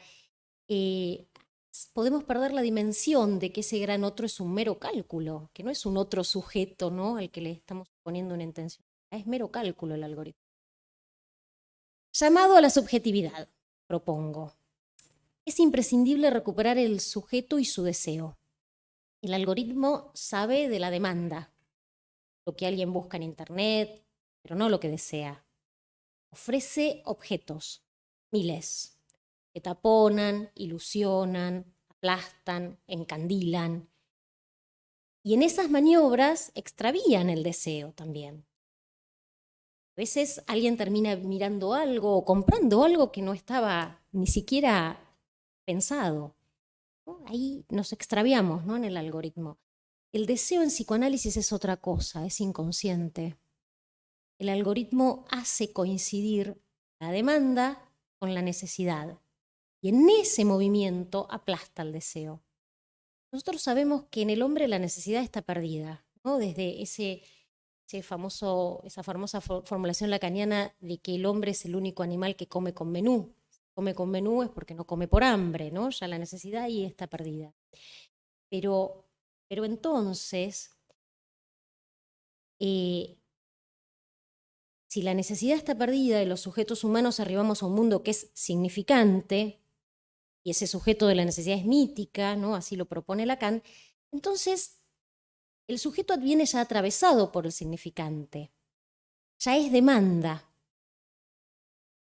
podemos perder la dimensión de que ese gran otro es un mero cálculo, que no es un otro sujeto, ¿no?, al que le estamos poniendo una intención. Es mero cálculo el algoritmo. Llamado a la subjetividad, propongo. Es imprescindible recuperar el sujeto y su deseo. El algoritmo sabe de la demanda, lo que alguien busca en Internet, pero no lo que desea. Ofrece objetos, miles, que taponan, ilusionan, aplastan, encandilan. Y en esas maniobras extravían el deseo también. A veces alguien termina mirando algo o comprando algo que no estaba ni siquiera pensado, ¿no? Ahí nos extraviamos, ¿no?, en el algoritmo. El deseo en psicoanálisis es otra cosa, es inconsciente. El algoritmo hace coincidir la demanda con la necesidad y en ese movimiento aplasta el deseo. Nosotros sabemos que en el hombre la necesidad está perdida, ¿no? Desde esa famosa formulación lacaniana de que el hombre es el único animal que come con menú. Si come con menú es porque no come por hambre, ¿no? Ya la necesidad ahí está perdida. Pero entonces, si la necesidad está perdida y los sujetos humanos arribamos a un mundo que es significante, y ese sujeto de la necesidad es mítica, ¿no?, así lo propone Lacan, entonces el sujeto viene ya atravesado por el significante, ya es demanda.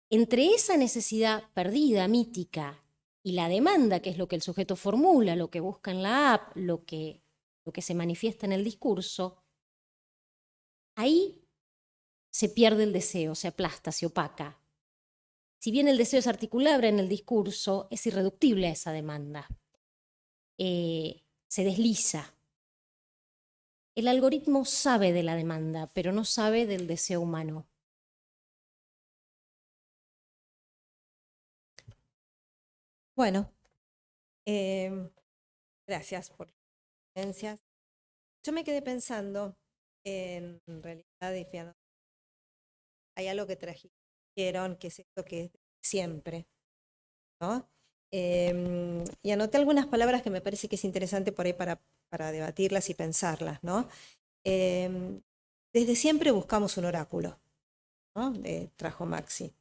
Entre esa necesidad perdida, mítica, y la demanda, que es lo que el sujeto formula, lo que busca en la app, lo que se manifiesta en el discurso, ahí se pierde el deseo, se aplasta, se opaca. Si bien el deseo es articulable en el discurso, es irreductible a esa demanda. Se desliza. El algoritmo sabe de la demanda, pero no sabe del deseo humano. Bueno, gracias por las referencias. Yo me quedé pensando, en realidad, hay algo que trajeron, que es esto que es siempre, ¿no? Y anoté algunas palabras que me parece que es interesante por ahí para debatirlas y pensarlas, ¿no? Desde siempre buscamos un oráculo, ¿no? Trajo Maxi.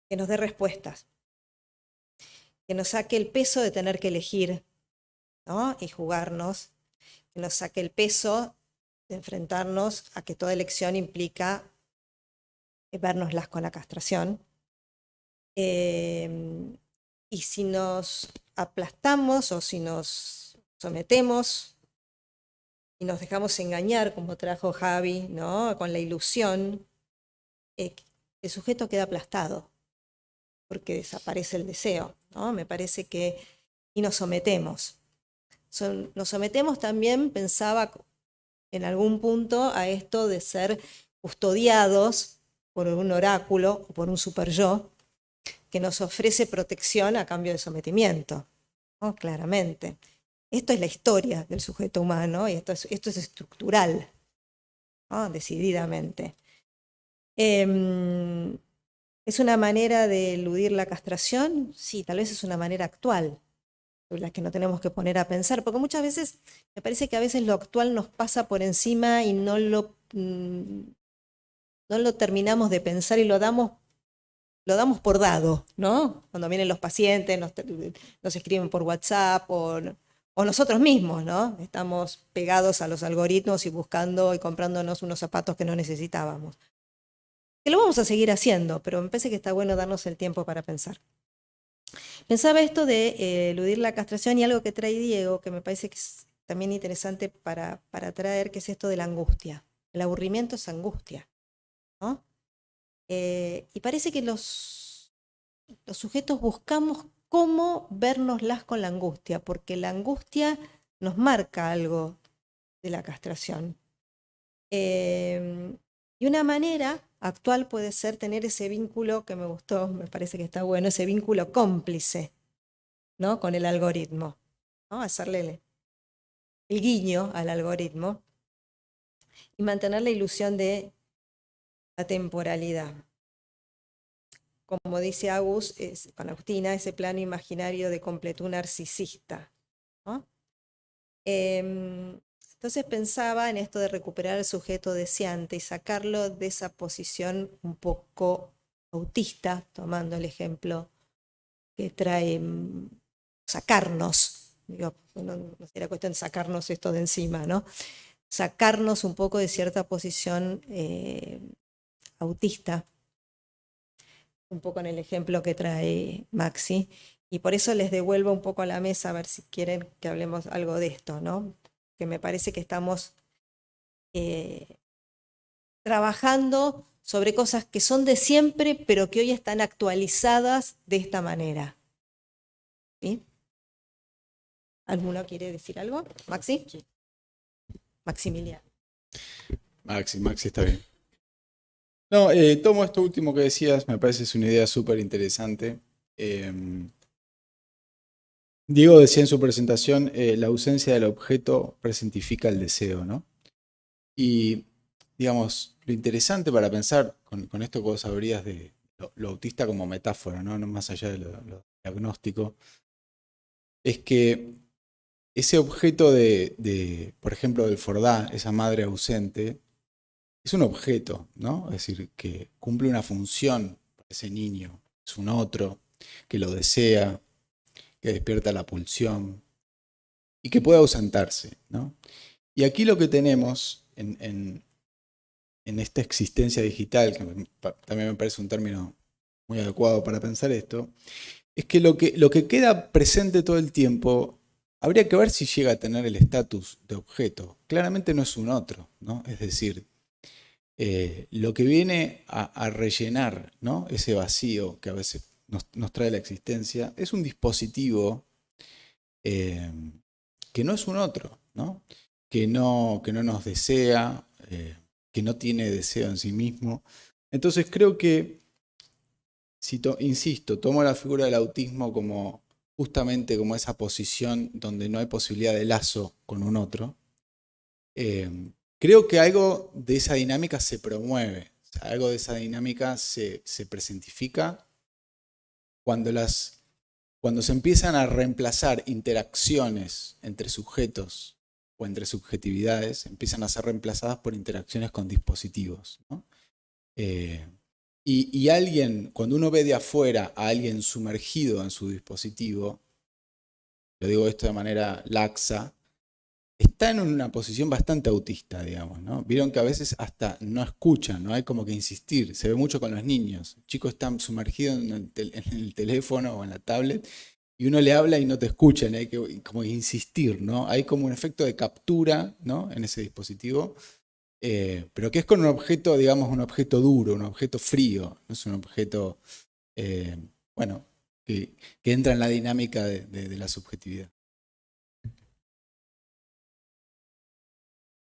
Que nos dé respuestas, que nos saque el peso de tener que elegir, ¿no?, y jugarnos, que nos saque el peso de enfrentarnos a que toda elección implica vernoslas con la castración. Y si nos aplastamos o si nos sometemos y nos dejamos engañar, como trajo Javi, ¿no?, con la ilusión, el sujeto queda aplastado porque desaparece el deseo, ¿no? Me parece que... Y nos sometemos. Nos sometemos también, pensaba en algún punto, a esto de ser custodiados por un oráculo o por un superyo que nos ofrece protección a cambio de sometimiento, ¿no? Claramente. Esto es la historia del sujeto humano y esto es estructural, ¿no?, decididamente. ¿Es una manera de eludir la castración? Sí, tal vez es una manera actual, sobre la que no tenemos que poner a pensar, porque muchas veces, me parece que a veces lo actual nos pasa por encima y no lo terminamos de pensar y lo damos por dado, ¿no? Cuando vienen los pacientes, nos escriben por WhatsApp o nosotros mismos, ¿no? Estamos pegados a los algoritmos y buscando y comprándonos unos zapatos que no necesitábamos. Que lo vamos a seguir haciendo, pero me parece que está bueno darnos el tiempo para pensar. Pensaba esto de eludir la castración y algo que trae Diego, que me parece que es también interesante para traer, que es esto de la angustia. El aburrimiento es angustia, ¿no? Y parece que los sujetos buscamos cómo vernoslas con la angustia, porque la angustia nos marca algo de la castración. Y una manera actual puede ser tener ese vínculo que me gustó, me parece que está bueno, ese vínculo cómplice, ¿no? Con el algoritmo, ¿no? Hacerle el guiño al algoritmo y mantener la ilusión de la temporalidad. Como dice con Agustina, ese plano imaginario de completud narcisista, ¿no? Entonces pensaba en esto de recuperar el sujeto deseante y sacarlo de esa posición un poco autista, tomando el ejemplo que trae sacarnos, digo, no sería cuestión de sacarnos esto de encima, ¿no? Sacarnos un poco de cierta posición autista, un poco en el ejemplo que trae Maxi, y por eso les devuelvo un poco a la mesa a ver si quieren que hablemos algo de esto, ¿no? Que me parece que estamos trabajando sobre cosas que son de siempre, pero que hoy están actualizadas de esta manera. ¿Sí? ¿Alguno quiere decir algo? ¿Maxi? Sí. Maximiliano. Maxi está bien. No, tomo esto último que decías, me parece es una idea súper interesante. Diego decía en su presentación, la ausencia del objeto presentifica el deseo, ¿no? Y, digamos, lo interesante para pensar con esto que vos sabrías de lo autista como metáfora, ¿no? No más allá de lo diagnóstico, es que ese objeto por ejemplo, del Fordá, esa madre ausente, es un objeto, ¿no? Es decir, que cumple una función para ese niño, es un otro, que lo desea, que despierta la pulsión y que puede ausentarse, ¿no? Y aquí lo que tenemos en esta existencia digital, que también me parece un término muy adecuado para pensar esto, es que lo que queda presente todo el tiempo, habría que ver si llega a tener el estatus de objeto. Claramente no es un otro, ¿no? Es decir, lo que viene a rellenar, ¿no? Ese vacío que a veces nos trae la existencia, es un dispositivo que no es un otro, ¿no? Que no nos desea, que no tiene deseo en sí mismo. Entonces creo que, insisto, tomo la figura del autismo como justamente como esa posición donde no hay posibilidad de lazo con un otro. Creo que algo de esa dinámica se promueve, o sea, algo de esa dinámica se presentifica cuando se empiezan a reemplazar interacciones entre sujetos o entre subjetividades, empiezan a ser reemplazadas por interacciones con dispositivos, ¿no? Y alguien, cuando uno ve de afuera a alguien sumergido en su dispositivo, lo digo esto de manera laxa, está en una posición bastante autista, digamos, ¿no? Vieron que a veces hasta no escuchan, ¿no? Hay como que insistir, se ve mucho con los niños. El chico está sumergido en el teléfono o en la tablet y uno le habla y no te escuchan, hay que como insistir, ¿no? Hay como un efecto de captura, ¿no? En ese dispositivo, pero que es con un objeto, digamos, un objeto duro, un objeto frío, no es un objeto, bueno, que entra en la dinámica de la subjetividad.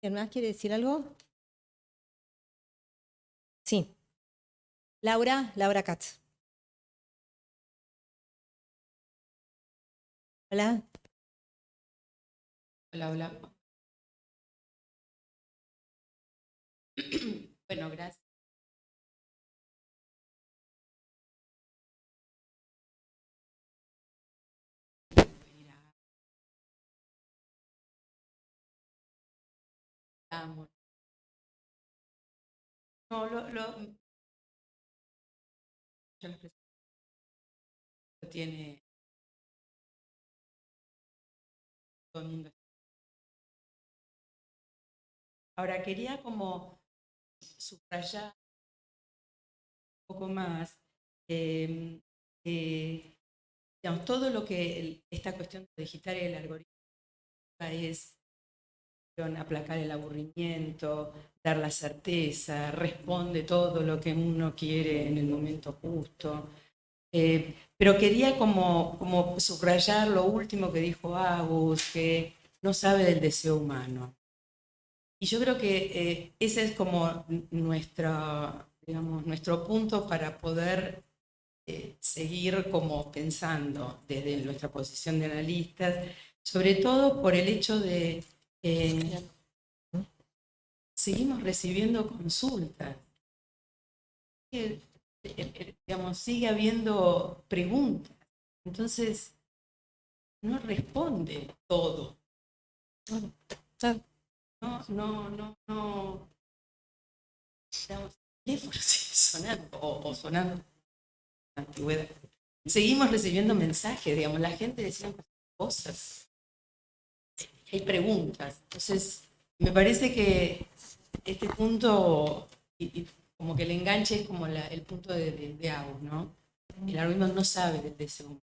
¿Quién más quiere decir algo? Sí. Laura Katz. Hola. Hola. Bueno, gracias. No, lo tiene todo el mundo. Ahora quería como subrayar un poco más digamos, todo lo que esta cuestión digital y el algoritmo es aplacar el aburrimiento, dar la certeza, responde todo lo que uno quiere en el momento justo. Pero quería como subrayar lo último que dijo Agus, que no sabe del deseo humano. Y yo creo que esa es como nuestra digamos, nuestro punto para poder seguir como pensando desde nuestra posición de analistas, sobre todo por el hecho de seguimos recibiendo consultas. Digamos, sigue habiendo preguntas. Entonces, no responde todo. No. Digamos, el teléfono sigue sonando, o sonando en la antigüedad. Seguimos recibiendo mensajes, digamos, la gente decía cosas. Hay preguntas. Entonces, me parece que este punto, y como que el enganche es como el punto de Agus, ¿no? El algoritmo no sabe del deseo.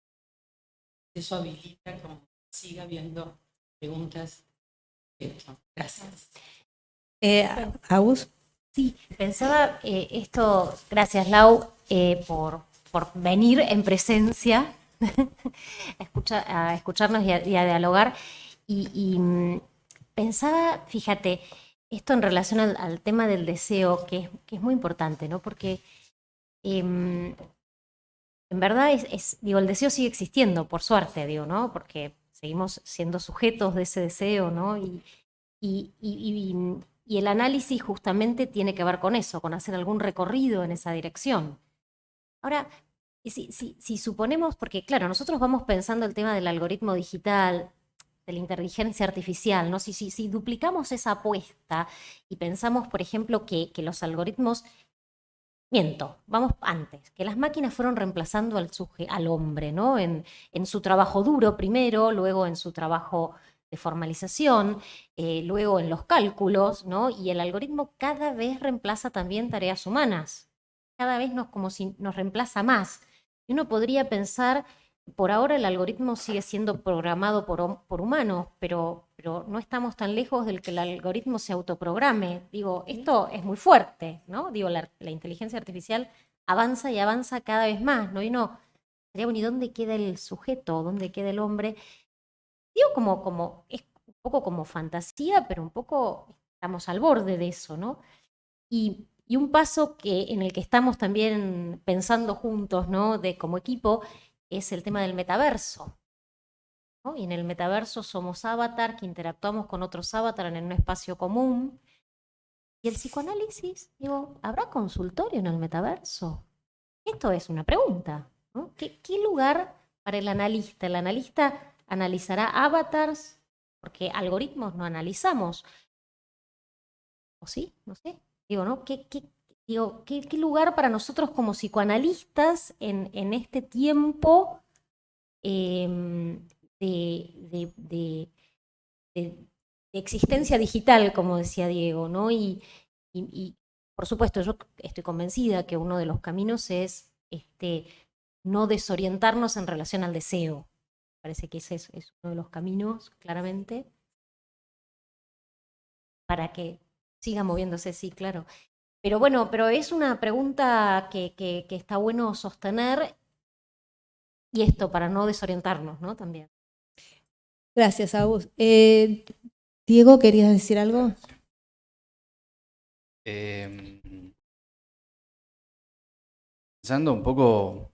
Eso habilita como que siga habiendo preguntas. Gracias. Agus. Sí, pensaba esto, gracias Lau por venir en presencia a escucharnos y a dialogar. Y pensaba, fíjate, esto en relación al tema del deseo, que es muy importante, ¿no? Porque en verdad digo, el deseo sigue existiendo, por suerte, digo, ¿no? Porque seguimos siendo sujetos de ese deseo, ¿no? Y el análisis justamente tiene que ver con eso, con hacer algún recorrido en esa dirección. Ahora, si suponemos, porque claro, nosotros vamos pensando el tema del algoritmo digital, de la inteligencia artificial, ¿no? Si duplicamos esa apuesta y pensamos, por ejemplo, que los algoritmos, vamos antes, que las máquinas fueron reemplazando al hombre, ¿no? En su trabajo duro primero, luego en su trabajo de formalización, luego en los cálculos, ¿no? Y el algoritmo cada vez reemplaza también tareas humanas, cada vez como si nos reemplaza más. Y uno podría pensar, por ahora el algoritmo sigue siendo programado por humanos, pero no estamos tan lejos del que el algoritmo se autoprograme. Digo, esto es muy fuerte, ¿no? Digo, la inteligencia artificial avanza y avanza cada vez más, ¿no? Sería bueno, ¿y dónde queda el sujeto? ¿Dónde queda el hombre? Digo, es un poco como fantasía, pero un poco estamos al borde de eso, ¿no? Y un paso en el que estamos también pensando juntos, ¿no? Como equipo, es el tema del metaverso, ¿no? Y en el metaverso somos avatar, que interactuamos con otros avatar en un espacio común. Y el psicoanálisis, digo, ¿habrá consultorio en el metaverso? Esto es una pregunta, ¿no? ¿Qué lugar para el analista? El analista analizará avatars, porque algoritmos no analizamos. ¿O sí? No sé. Digo, ¿no? ¿Qué lugar para nosotros como psicoanalistas en este tiempo de existencia digital, como decía Diego, ¿no? Y por supuesto, yo estoy convencida que uno de los caminos es no desorientarnos en relación al deseo. Parece que ese es uno de los caminos, claramente, para que siga moviéndose, sí, claro. Pero bueno, es una pregunta que está bueno sostener, y esto para no desorientarnos, ¿no? También. Gracias, Agus. Diego, ¿querías decir algo? Pensando un poco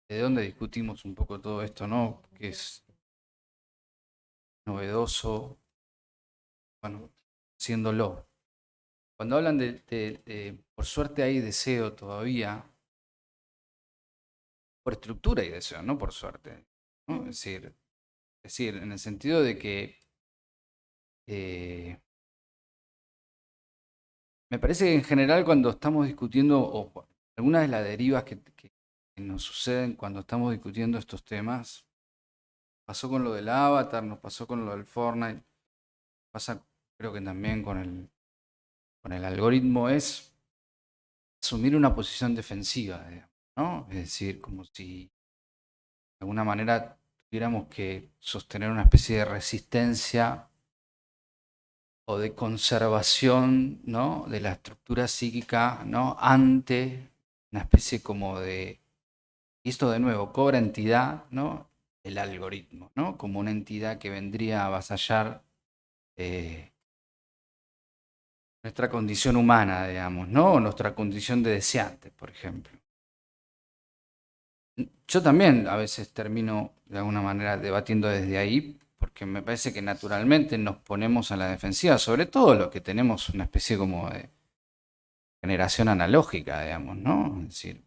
de dónde discutimos un poco todo esto, ¿no? Que es novedoso, bueno, siéndolo. Cuando hablan por suerte hay deseo todavía, por estructura hay deseo, no por suerte, ¿no? Es decir, en el sentido de que me parece que en general cuando estamos discutiendo, o algunas de las derivas que nos suceden cuando estamos discutiendo estos temas, pasó con lo del avatar, nos pasó con lo del Fortnite, pasa creo que también con el algoritmo, es asumir una posición defensiva, digamos, ¿no? Es decir, como si de alguna manera tuviéramos que sostener una especie de resistencia o de conservación, ¿no? De la estructura psíquica, ¿no? Ante una especie como de, y esto de nuevo cobra entidad, ¿no? El algoritmo, ¿no? Como una entidad que vendría a avasallar nuestra condición humana, digamos, ¿no? O nuestra condición de deseante, por ejemplo. Yo también a veces termino de alguna manera debatiendo desde ahí, porque me parece que naturalmente nos ponemos a la defensiva, sobre todo los que tenemos una especie como de generación analógica, digamos, ¿no? Es decir,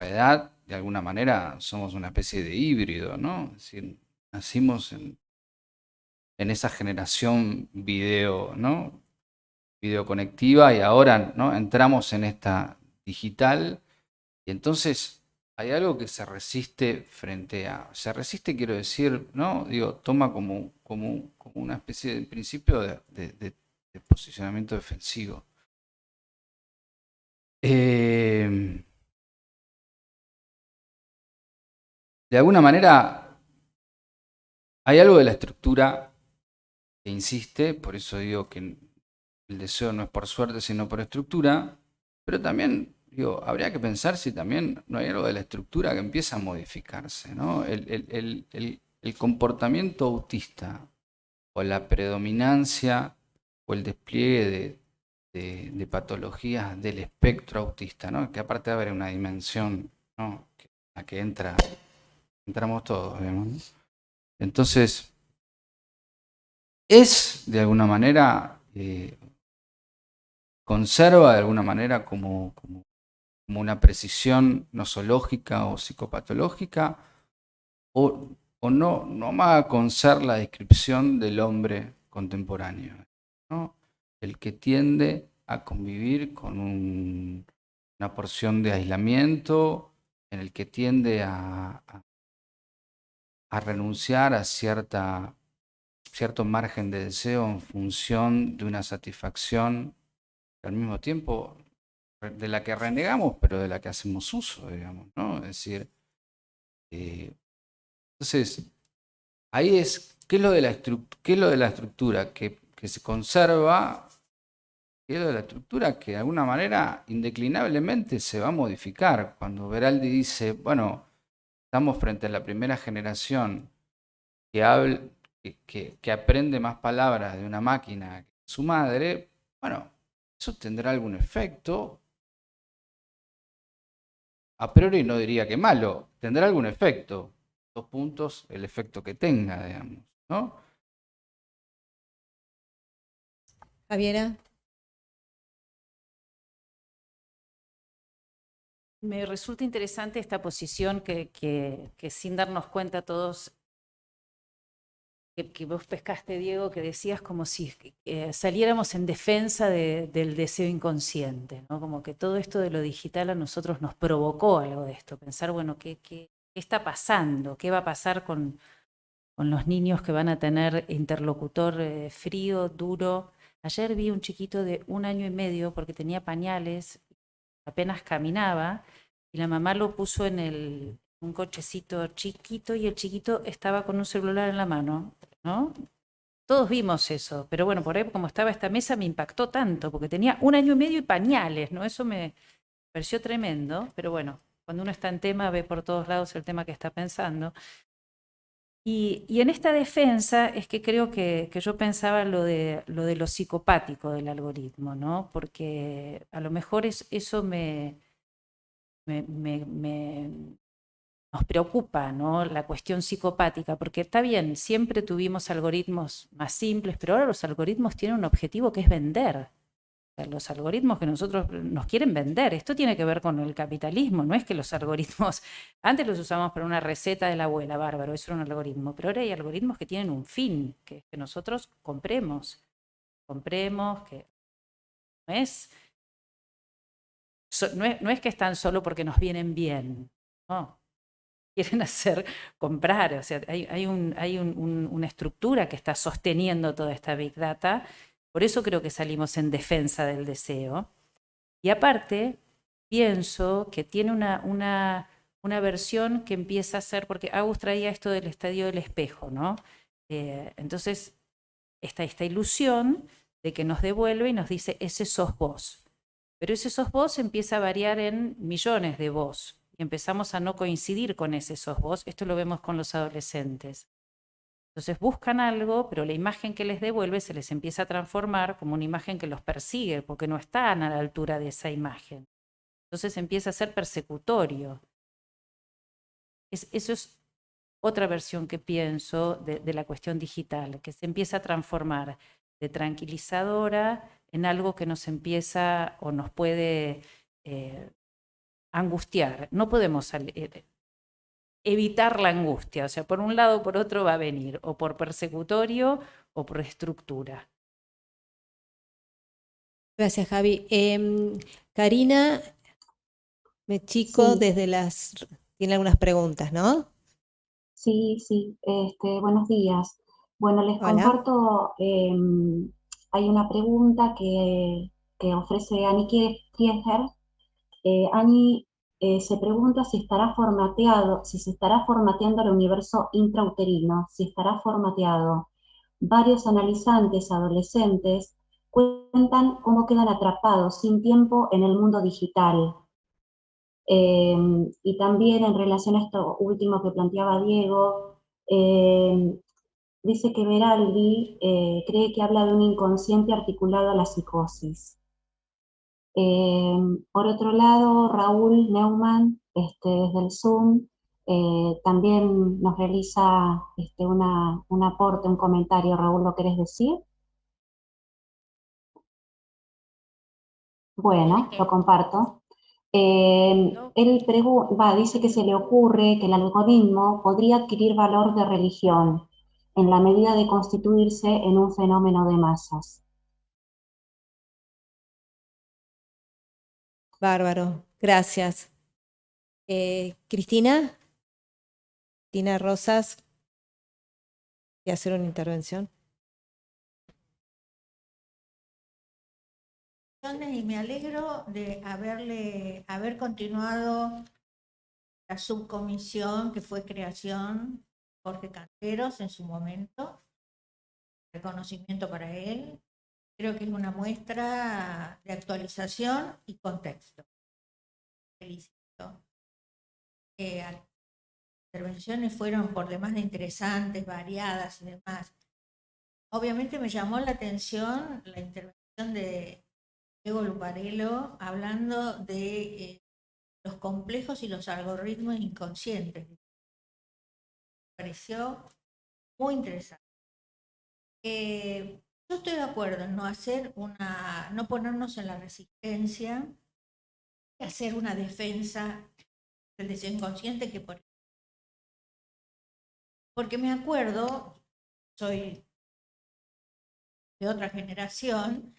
la edad, de alguna manera, somos una especie de híbrido, ¿no? Es decir, nacimos en esa generación video, ¿no? Videoconectiva y ahora, ¿no? Entramos en esta digital y entonces hay algo que se resiste se resiste quiero decir, ¿no? Digo, toma como una especie de principio de posicionamiento defensivo. De alguna manera hay algo de la estructura que insiste, por eso digo que el deseo no es por suerte, sino por estructura, pero también, digo, habría que pensar si también no hay algo de la estructura que empieza a modificarse, ¿no? El comportamiento autista, o la predominancia, o el despliegue de patologías del espectro autista, ¿no? Que aparte de haber una dimensión, ¿no? A que entramos todos, digamos, ¿no? Entonces, es de alguna manera... conserva de alguna manera como una precisión nosológica o psicopatológica, o no va con ser la descripción del hombre contemporáneo, ¿no? El que tiende a convivir con una porción de aislamiento, en el que tiende a renunciar a cierto margen de deseo en función de una satisfacción al mismo tiempo de la que renegamos, pero de la que hacemos uso, digamos, ¿no? Es decir, entonces, ahí es, ¿qué es lo de la estructura que se conserva? ¿Qué es lo de la estructura que de alguna manera indeclinablemente se va a modificar? Cuando Veraldi dice, bueno, estamos frente a la primera generación que aprende más palabras de una máquina que su madre, bueno, eso tendrá algún efecto. A priori no diría que malo, tendrá algún efecto. 2 puntos, el efecto que tenga, digamos, ¿no? Javiera. Me resulta interesante esta posición que sin darnos cuenta todos, que vos pescaste, Diego, que decías como si saliéramos en defensa del deseo inconsciente, ¿no? Como que todo esto de lo digital a nosotros nos provocó algo de esto, pensar, bueno, ¿qué está pasando? ¿Qué va a pasar con los niños que van a tener interlocutor frío, duro? Ayer vi un chiquito de 1 año y medio porque tenía pañales, apenas caminaba, y la mamá lo puso en un cochecito chiquito y el chiquito estaba con un celular en la mano, ¿no? Todos vimos eso, pero bueno, por ahí como estaba esta mesa me impactó tanto, porque tenía 1 año y medio y pañales, ¿no? Eso me pareció tremendo, pero bueno, cuando uno está en tema ve por todos lados el tema que está pensando. Y en esta defensa es que creo que yo pensaba lo de lo psicopático del algoritmo, ¿no? Porque a lo mejor eso nos preocupa, ¿no? La cuestión psicopática, porque está bien, siempre tuvimos algoritmos más simples, pero ahora los algoritmos tienen un objetivo que es vender. O sea, los algoritmos que nosotros nos quieren vender, esto tiene que ver con el capitalismo, no es que los algoritmos, antes los usamos para una receta de la abuela, bárbaro, eso era un algoritmo, pero ahora hay algoritmos que tienen un fin, que nosotros compremos, que no es que están solo porque nos vienen bien, no. Quieren comprar, o sea, hay una estructura que está sosteniendo toda esta Big Data, por eso creo que salimos en defensa del deseo. Y aparte, pienso que tiene una versión que empieza a ser, porque Agus traía esto del estadio del espejo, ¿no? Entonces, esta ilusión de que nos devuelve y nos dice, ese sos vos. Pero ese sos vos empieza a variar en millones de vos. Y empezamos a no coincidir con ese sos vos. Esto lo vemos con los adolescentes. Entonces buscan algo, pero la imagen que les devuelve se les empieza a transformar como una imagen que los persigue, porque no están a la altura de esa imagen. Entonces empieza a ser persecutorio. Eso es otra versión que pienso de la cuestión digital, que se empieza a transformar de tranquilizadora en algo que nos empieza o nos puede angustiar. No podemos evitar la angustia, o sea, por un lado o por otro va a venir, o por persecutorio o por estructura. Gracias, Javi. Karina Mechico, Sí. tiene algunas preguntas, ¿no? Sí, buenos días. Bueno, les Hola. comparto, hay una pregunta que ofrece Annie Kiefer. Annie se pregunta si se estará formateando el universo intrauterino, si estará formateado. Varios analizantes adolescentes cuentan cómo quedan atrapados sin tiempo en el mundo digital. Y también en relación a esto último que planteaba Diego, dice que Beraldi cree que habla de un inconsciente articulado a la psicosis. Por otro lado, Raúl Neumann, desde el Zoom, también nos realiza un aporte, un comentario. Raúl, ¿lo querés decir? Bueno, lo comparto. Él dice que se le ocurre que el algoritmo podría adquirir valor de religión en la medida de constituirse en un fenómeno de masas. Bárbaro, gracias. Cristina Rosas, ¿quiere hacer una intervención? Y me alegro de haber continuado la subcomisión que fue creación Jorge Canteros en su momento. Reconocimiento para él. Creo que es una muestra de actualización y contexto. Felicito. Las intervenciones fueron por demás de interesantes, variadas y demás. Obviamente me llamó la atención la intervención de Diego Luparello hablando de los complejos y los algoritmos inconscientes. Me pareció muy interesante. Yo estoy de acuerdo en no ponernos en la resistencia y hacer una defensa del deseo inconsciente porque me acuerdo, soy de otra generación,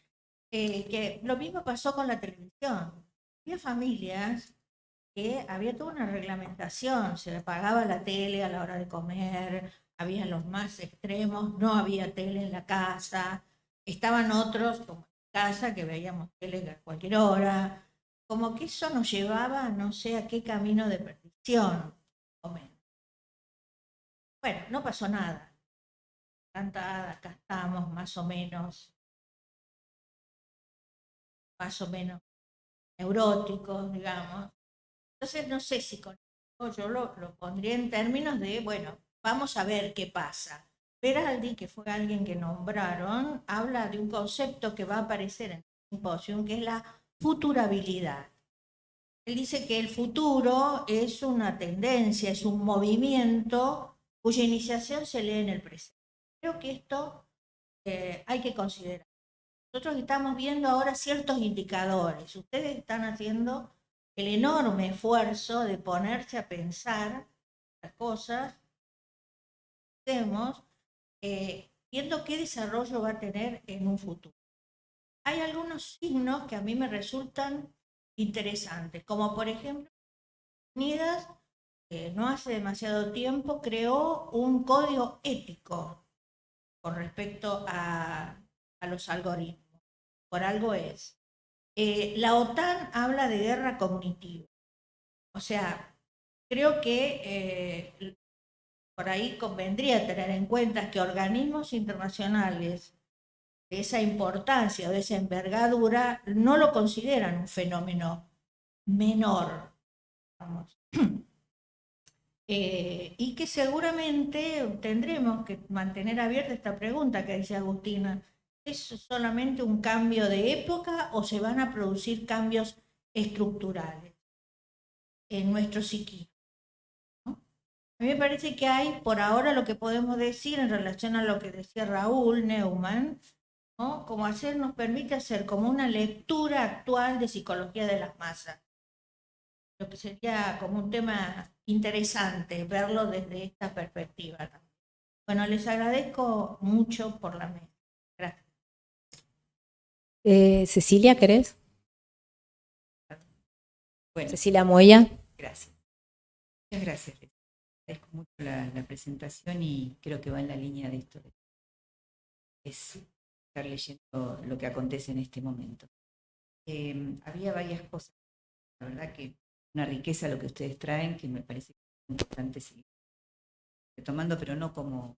que lo mismo pasó con la televisión. Había familias que había toda una reglamentación, se apagaba la tele a la hora de comer, había los más extremos, no había tele en la casa, estaban otros, como en casa, que veíamos tele a cualquier hora, como que eso nos llevaba no sé a qué camino de perdición. Bueno, no pasó nada. Acá estamos más o menos neuróticos, digamos. Entonces no sé si con esto yo lo pondría en términos de, bueno, vamos a ver qué pasa. Beraldi, que fue alguien que nombraron, habla de un concepto que va a aparecer en el simposio, que es la futurabilidad. Él dice que el futuro es una tendencia, es un movimiento cuya iniciación se lee en el presente. Creo que esto hay que considerar. Nosotros estamos viendo ahora ciertos indicadores. Ustedes están haciendo el enorme esfuerzo de ponerse a pensar las cosas que hacemos, viendo qué desarrollo va a tener en un futuro. Hay algunos signos que a mí me resultan interesantes, como por ejemplo, Unidas, no hace demasiado tiempo, creó un código ético con respecto a los algoritmos. Por algo es. La OTAN habla de guerra cognitiva. O sea, creo que por ahí convendría tener en cuenta que organismos internacionales de esa importancia o de esa envergadura no lo consideran un fenómeno menor. Vamos. y que seguramente tendremos que mantener abierta esta pregunta que dice Agustina. ¿Es solamente un cambio de época o se van a producir cambios estructurales en nuestro psiquismo? A mí me parece que hay, por ahora, lo que podemos decir en relación a lo que decía Raúl Neumann, ¿no? Nos permite hacer como una lectura actual de psicología de las masas. Lo que sería como un tema interesante verlo desde esta perspectiva. Bueno, les agradezco mucho por la mesa. Gracias. Cecilia, ¿querés? Bueno, Cecilia Moya. gracias. Muchas gracias. Les agradezco mucho la presentación y creo que va en la línea de esto. Es estar leyendo lo que acontece en este momento. Había varias cosas. La verdad que una riqueza lo que ustedes traen que me parece importante seguir retomando, pero no como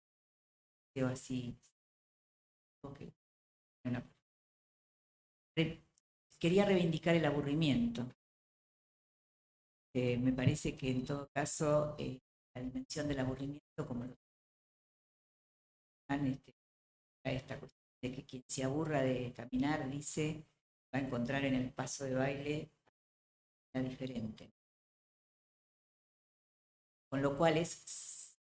así. Quería reivindicar el aburrimiento. Me parece que en todo caso la dimensión del aburrimiento, como lo esta cuestión de que quien se aburra de caminar, dice, va a encontrar en el paso de baile una diferente. Con lo cual es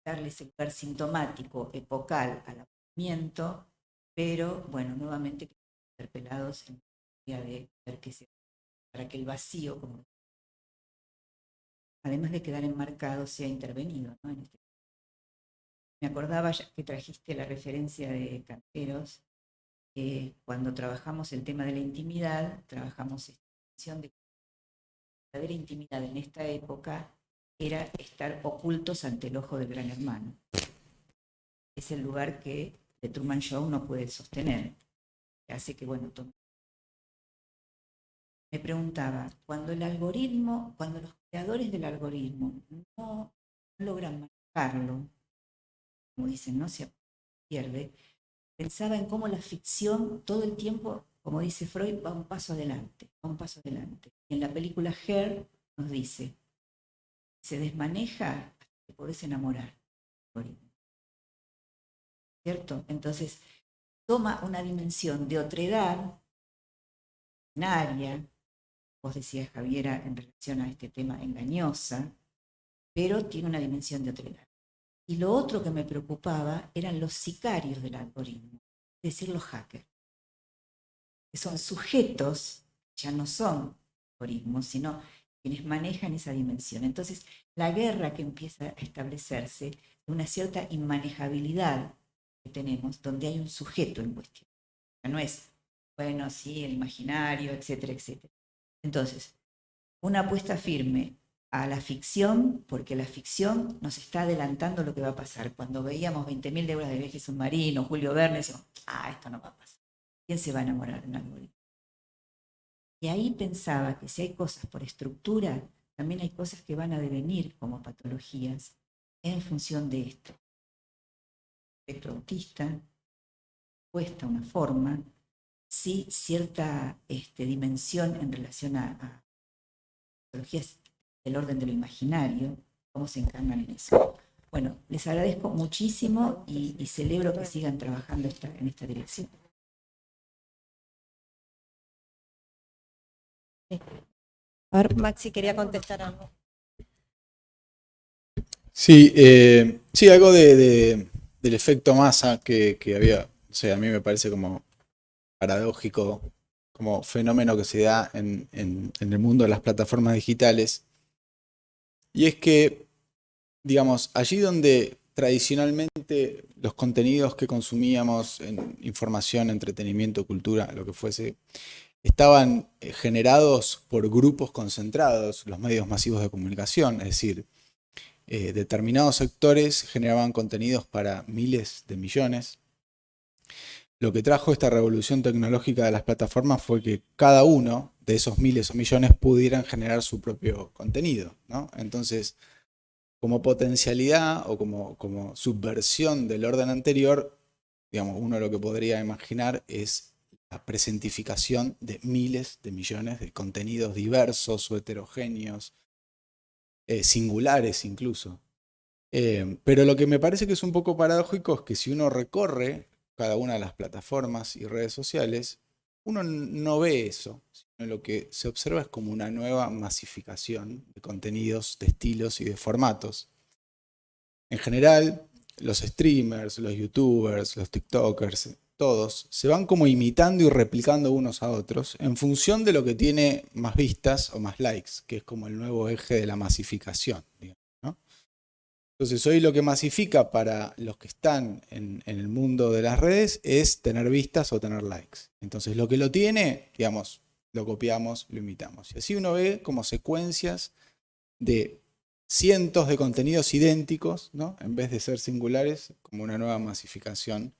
darle ese lugar sintomático, epocal al aburrimiento, pero bueno, nuevamente interpelados en la idea de ver qué se para que el vacío, como además de quedar enmarcado, sea intervenido, ¿no? Me acordaba, ya que trajiste la referencia de Canteros, cuando trabajamos el tema de la intimidad, trabajamos esta cuestión de que la verdadera intimidad en esta época era estar ocultos ante el ojo del gran hermano. Es el lugar que The Truman Show no puede sostener, que hace que, bueno, me preguntaba, cuando los creadores del algoritmo no logran manejarlo, como dicen, no se pierde, pensaba en cómo la ficción todo el tiempo, como dice Freud, va un paso adelante, va un paso adelante. Y en la película Her nos dice, se desmaneja hasta que te podés enamorar. ¿Cierto? Entonces, toma una dimensión de otredad, binaria, vos decías, Javiera, en relación a este tema engañosa, pero tiene una dimensión de otredad. Y lo otro que me preocupaba eran los sicarios del algoritmo, es decir, los hackers, que son sujetos, ya no son algoritmos, sino quienes manejan esa dimensión. Entonces, la guerra que empieza a establecerse es una cierta inmanejabilidad que tenemos, donde hay un sujeto en cuestión. Ya no es, bueno, sí, el imaginario, etcétera, etcétera. Entonces, una apuesta firme a la ficción, porque la ficción nos está adelantando lo que va a pasar. Cuando veíamos 20.000 de de viaje submarino, Julio Verne, decíamos, esto no va a pasar. ¿Quién se va a enamorar de un algoritmo? Y ahí pensaba que si hay cosas por estructura, también hay cosas que van a devenir como patologías en función de esto. El espectro autista cuesta una forma, sí cierta dimensión en relación a patologías del orden de lo imaginario, cómo se encarnan en eso. Bueno, les agradezco muchísimo y celebro que sigan trabajando en esta dirección. A ver, Maxi quería contestar algo. Sí, sí, algo del efecto masa que había, o sea, a mí me parece como paradójico, como fenómeno que se da en el mundo de las plataformas digitales. Y es que, digamos, allí donde tradicionalmente los contenidos que consumíamos en información, entretenimiento, cultura, lo que fuese, estaban generados por grupos concentrados, los medios masivos de comunicación, es decir, determinados sectores generaban contenidos para miles de millones. Lo que trajo esta revolución tecnológica de las plataformas fue que cada uno de esos miles o millones pudieran generar su propio contenido, ¿no? Entonces, como potencialidad o como subversión del orden anterior, digamos, uno lo que podría imaginar es la presentificación de miles de millones de contenidos diversos o heterogéneos, singulares incluso. Pero lo que me parece que es un poco paradójico es que si uno recorre cada una de las plataformas y redes sociales, uno no ve eso, sino lo que se observa es como una nueva masificación de contenidos, de estilos y de formatos. En general, los streamers, los youtubers, los tiktokers, todos se van como imitando y replicando unos a otros en función de lo que tiene más vistas o más likes, que es como el nuevo eje de la masificación, digamos, ¿no? Entonces hoy lo que masifica para los que están en el mundo de las redes es tener vistas o tener likes. Entonces lo que lo tiene, digamos, lo copiamos, lo imitamos. Y así uno ve como secuencias de cientos de contenidos idénticos, ¿no? En vez de ser singulares, como una nueva masificación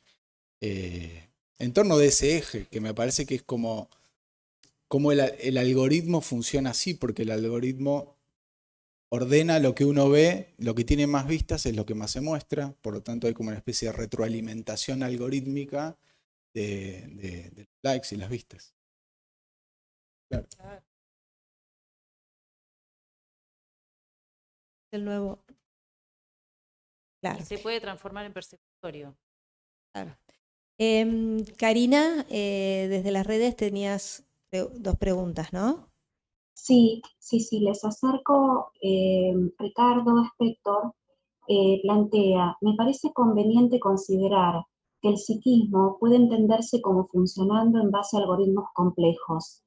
en torno de ese eje, que me parece que es como el algoritmo funciona así, porque el algoritmo ordena lo que uno ve, lo que tiene más vistas es lo que más se muestra, por lo tanto hay como una especie de retroalimentación algorítmica de los likes y las vistas. Claro. El nuevo. Claro. Y se puede transformar en persecutorio. Claro. Karina, desde las redes tenías dos preguntas, ¿no? Sí, les acerco. Ricardo Spector plantea, me parece conveniente considerar que el psiquismo puede entenderse como funcionando en base a algoritmos complejos.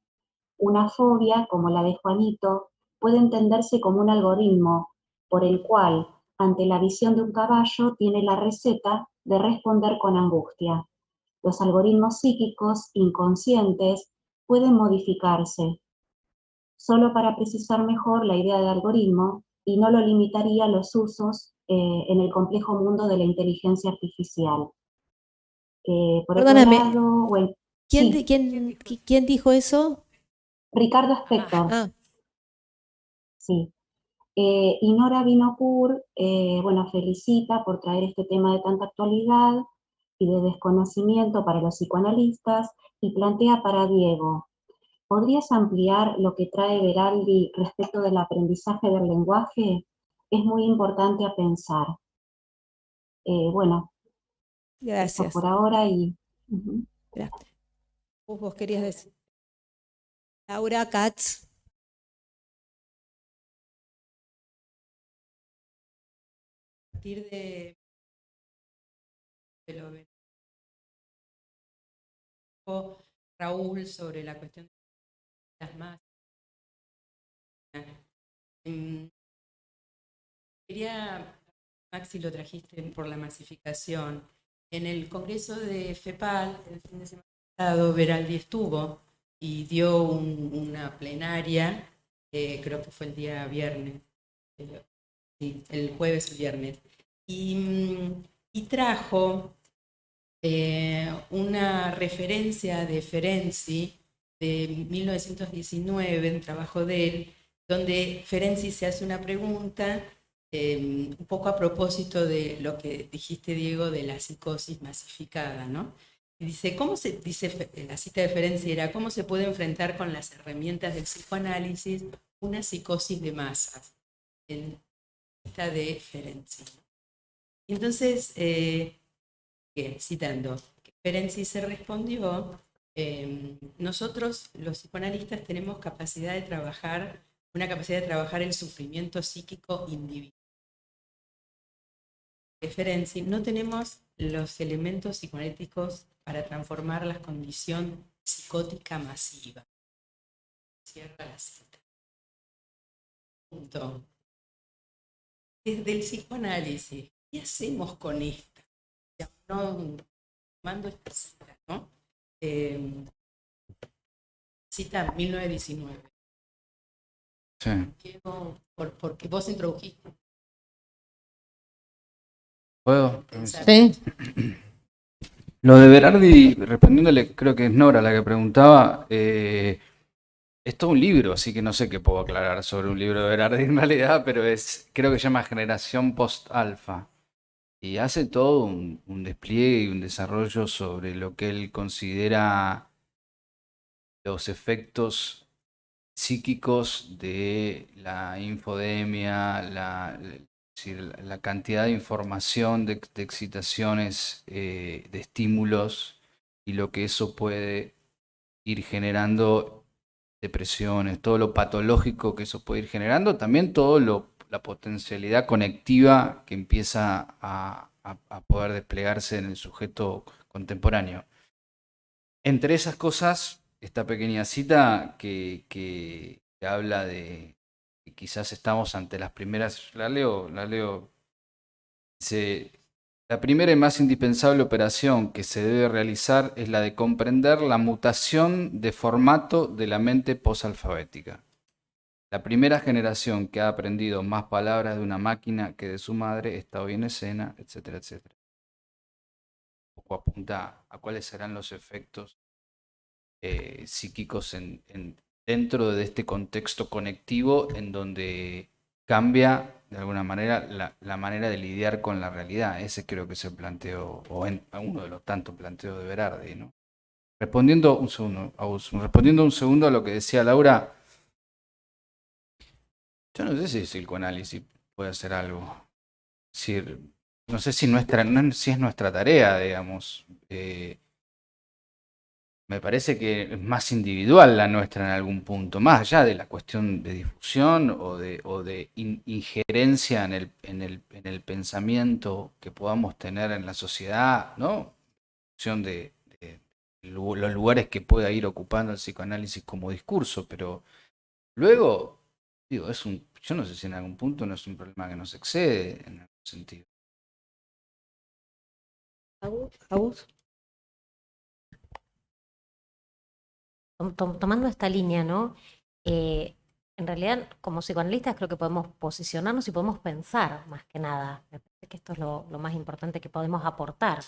Una fobia, como la de Juanito, puede entenderse como un algoritmo por el cual, ante la visión de un caballo, tiene la receta de responder con angustia. Los algoritmos psíquicos inconscientes pueden modificarse. Solo para precisar mejor la idea de algoritmo, y no lo limitaría a los usos en el complejo mundo de la inteligencia artificial. Por Perdóname, otro lado, bueno, ¿quién dijo eso? Ricardo Spector. Ah, Sí. Y Nora Binopur, bueno, felicita por traer este tema de tanta actualidad y de desconocimiento para los psicoanalistas y plantea para Diego, ¿podrías ampliar lo que trae Veraldi respecto del aprendizaje del lenguaje? Es muy importante a pensar. Bueno, gracias. eso por ahora y... Gracias. Vos querías decir. Laura Katz. A partir de lo que dijo Raúl sobre la cuestión de las masas. Quería, Maxi, lo trajiste por la masificación. En el congreso de FEPAL, el fin de semana pasado, Veraldi estuvo y dio una plenaria, creo que fue el día viernes, sí, el jueves o viernes, y trajo una referencia de Ferenczi de 1919, un trabajo de él, donde Ferenczi se hace una pregunta un poco a propósito de lo que dijiste, Diego, de la psicosis masificada, ¿no? Y dice, la cita de Ferenczi era, ¿cómo se puede enfrentar con las herramientas del psicoanálisis una psicosis de masas? En esta de Ferenczi. Y entonces, citando, Ferenczi se respondió, nosotros los psicoanalistas tenemos una capacidad de trabajar el sufrimiento psíquico individual. Ferenczi, no tenemos los elementos psicoanalíticos para transformar la condición psicótica masiva. Cierra la cita. Punto. Desde el psicoanálisis, ¿qué hacemos con esta? No mando esta cita, ¿no? Cita 1919. Sí. Diego, porque vos introdujiste. ¿Puedo? Sí. Lo de Berardi, respondiéndole, creo que es Nora la que preguntaba, es todo un libro, así que no sé qué puedo aclarar sobre un libro de Berardi en realidad, pero creo que se llama Generación Post-Alfa. Y hace todo un despliegue y un desarrollo sobre lo que él considera los efectos psíquicos de la infodemia, la cantidad de información, de excitaciones, de estímulos, y lo que eso puede ir generando, depresiones, todo lo patológico que eso puede ir generando, también la potencialidad conectiva que empieza a poder desplegarse en el sujeto contemporáneo. Entre esas cosas, esta pequeña cita que habla de que quizás estamos ante las primeras, la leo, dice: la primera y más indispensable operación que se debe realizar es la de comprender la mutación de formato de la mente posalfabética. La primera generación que ha aprendido más palabras de una máquina que de su madre está hoy en escena, etcétera, etcétera. Un poco apunta a cuáles serán los efectos psíquicos dentro de este contexto conectivo en donde cambia de alguna manera la manera de lidiar con la realidad. Ese creo que es el planteo, o uno de los tantos planteos de Berardi, ¿no? Respondiendo un segundo a lo que decía Laura, yo no sé si el psicoanálisis puede hacer algo. Es decir, no sé si es nuestra tarea, digamos. Me parece que es más individual la nuestra en algún punto, más allá de la cuestión de difusión o de injerencia en el pensamiento que podamos tener en la sociedad, ¿no? En función de los lugares que pueda ir ocupando el psicoanálisis como discurso, pero luego, digo, yo no sé si en algún punto no es un problema que nos excede en algún sentido. Agus. Tomando esta línea, ¿no? En realidad, como psicoanalistas, creo que podemos posicionarnos y podemos pensar más que nada. Me parece que esto es lo más importante que podemos aportar.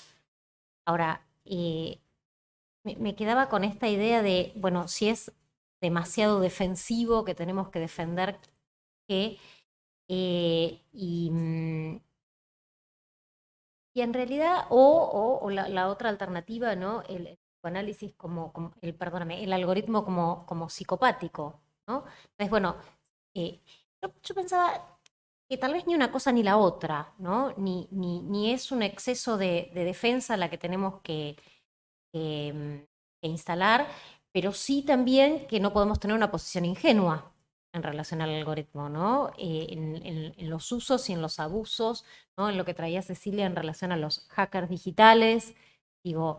Ahora, me quedaba con esta idea de, bueno, si es demasiado defensivo, que tenemos que defender que, y en realidad, o la otra alternativa, ¿no? El psicoanálisis el algoritmo como psicopático, ¿no? Entonces, bueno, yo pensaba que tal vez ni una cosa ni la otra, ¿no? Ni es un exceso de defensa la que tenemos que instalar, pero sí también que no podemos tener una posición ingenua en relación al algoritmo, ¿no? En los usos y en los abusos, ¿no? En lo que traía Cecilia en relación a los hackers digitales, digo,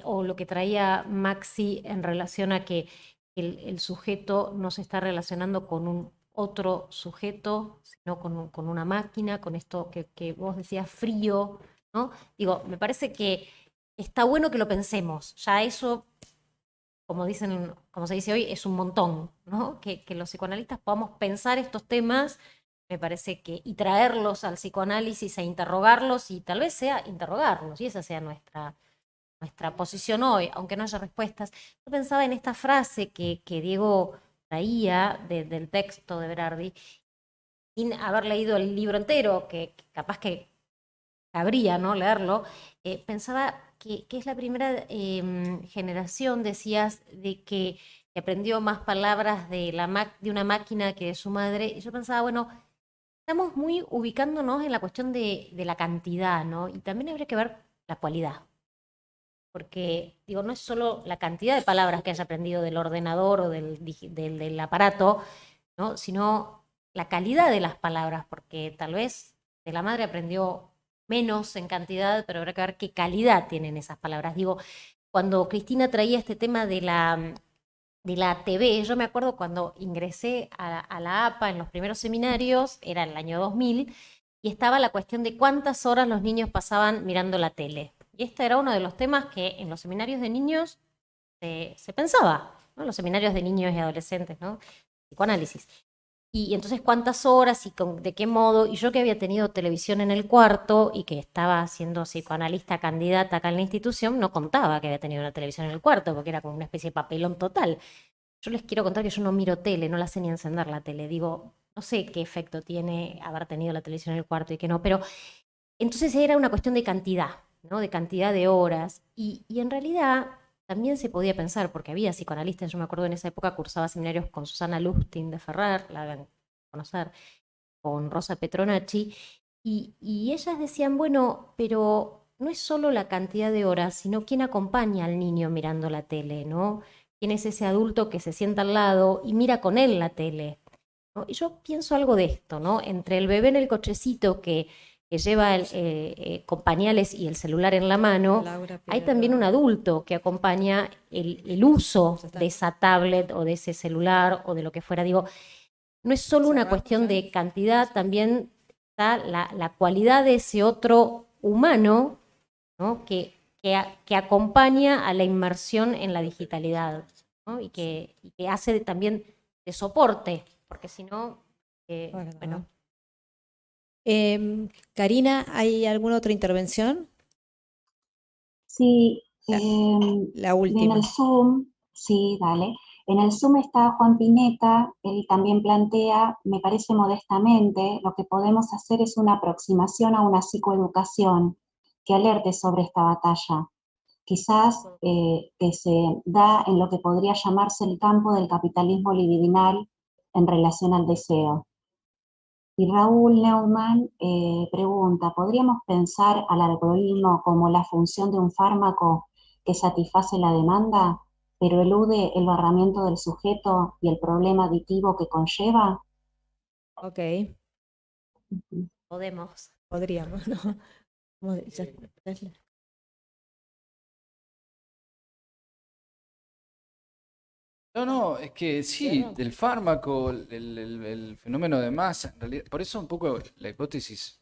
o lo que traía Maxi en relación a que el sujeto no se está relacionando con un otro sujeto, sino con una máquina, con esto que vos decías frío, ¿no? Digo, me parece que está bueno que lo pensemos, ya eso, como se dice hoy, es un montón, ¿no? Que los psicoanalistas podamos pensar estos temas, me parece que, y traerlos al psicoanálisis e interrogarlos, y tal vez sea interrogarlos, y esa sea nuestra posición hoy, aunque no haya respuestas. Yo pensaba en esta frase que Diego traía del texto de Berardi, sin haber leído el libro entero, que capaz que cabría, ¿no? Leerlo, pensaba que es la primera generación, decías, de que aprendió más palabras de una máquina que de su madre. Y yo pensaba, bueno, estamos muy ubicándonos en la cuestión de la cantidad, ¿no? Y también habría que ver la cualidad. Porque, digo, no es solo la cantidad de palabras que haya aprendido del ordenador o del aparato, ¿no? Sino la calidad de las palabras, porque tal vez de la madre aprendió menos en cantidad, pero habrá que ver qué calidad tienen esas palabras. Digo, cuando Cristina traía este tema de la TV, yo me acuerdo cuando ingresé a la APA en los primeros seminarios, era el año 2000, y estaba la cuestión de cuántas horas los niños pasaban mirando la tele. Y este era uno de los temas que en los seminarios de niños se pensaba, ¿no? Los seminarios de niños y adolescentes, ¿no? Psicoanálisis. Y entonces cuántas horas y de qué modo. Y yo que había tenido televisión en el cuarto y que estaba siendo psicoanalista candidata acá en la institución, no contaba que había tenido una televisión en el cuarto, porque era como una especie de papelón total. Yo les quiero contar que yo no miro tele, no la sé ni encender la tele. Digo, no sé qué efecto tiene haber tenido la televisión en el cuarto y qué no, pero entonces era una cuestión de cantidad, ¿no? De cantidad de horas. Y en realidad también se podía pensar, porque había psicoanalistas, yo me acuerdo en esa época cursaba seminarios con Susana Lustig de Ferrer, la deben conocer, con Rosa Petronacci, y ellas decían, bueno, pero no es solo la cantidad de horas, sino quién acompaña al niño mirando la tele, ¿no? ¿Quién es ese adulto que se sienta al lado y mira con él la tele? ¿No? Y yo pienso algo de esto, ¿no? Entre el bebé en el cochecito que lleva con pañales y el celular en la mano, hay también un adulto que acompaña el uso de esa tablet o de ese celular o de lo que fuera. Digo, no es solo una cuestión de cantidad, también está la cualidad de ese otro humano, ¿no? que acompaña a la inmersión en la digitalidad, ¿no? y que hace también de soporte, porque si no, bueno. Karina, ¿hay alguna otra intervención? Sí, La última. en el Zoom, sí, dale. En el Zoom está Juan Pineta, él también plantea, me parece modestamente, lo que podemos hacer es una aproximación a una psicoeducación que alerte sobre esta batalla. Quizás que se da en lo que podría llamarse el campo del capitalismo libidinal en relación al deseo. Y Raúl Neumann pregunta, ¿podríamos pensar al algoritmo como la función de un fármaco que satisface la demanda, pero elude el barramiento del sujeto y el problema aditivo que conlleva? Ok, Podríamos, ¿no? No, es que sí, el fármaco, el fenómeno de masa, en realidad, por eso un poco la hipótesis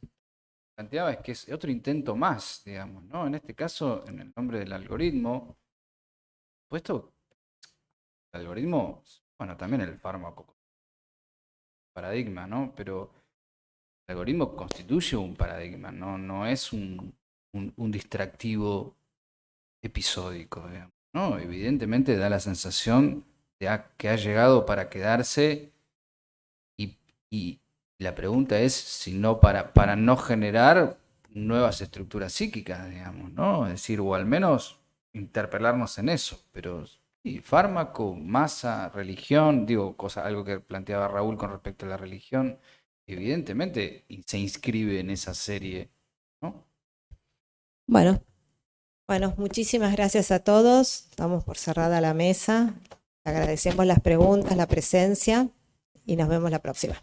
planteaba es que es otro intento más, digamos, ¿no? En este caso, en el nombre del algoritmo, puesto el algoritmo, bueno, también el fármaco, paradigma, ¿no? Pero el algoritmo constituye un paradigma, no es un distractivo episódico, digamos, ¿no? Evidentemente da la sensación de que ha llegado para quedarse y la pregunta es si no para no generar nuevas estructuras psíquicas, digamos, ¿no? Es decir, o al menos interpelarnos en eso, pero sí, fármaco, masa, religión, digo, algo que planteaba Raúl con respecto a la religión, evidentemente se inscribe en esa serie, ¿no? Bueno, muchísimas gracias a todos. Damos por cerrada la mesa. Agradecemos las preguntas, la presencia y nos vemos la próxima.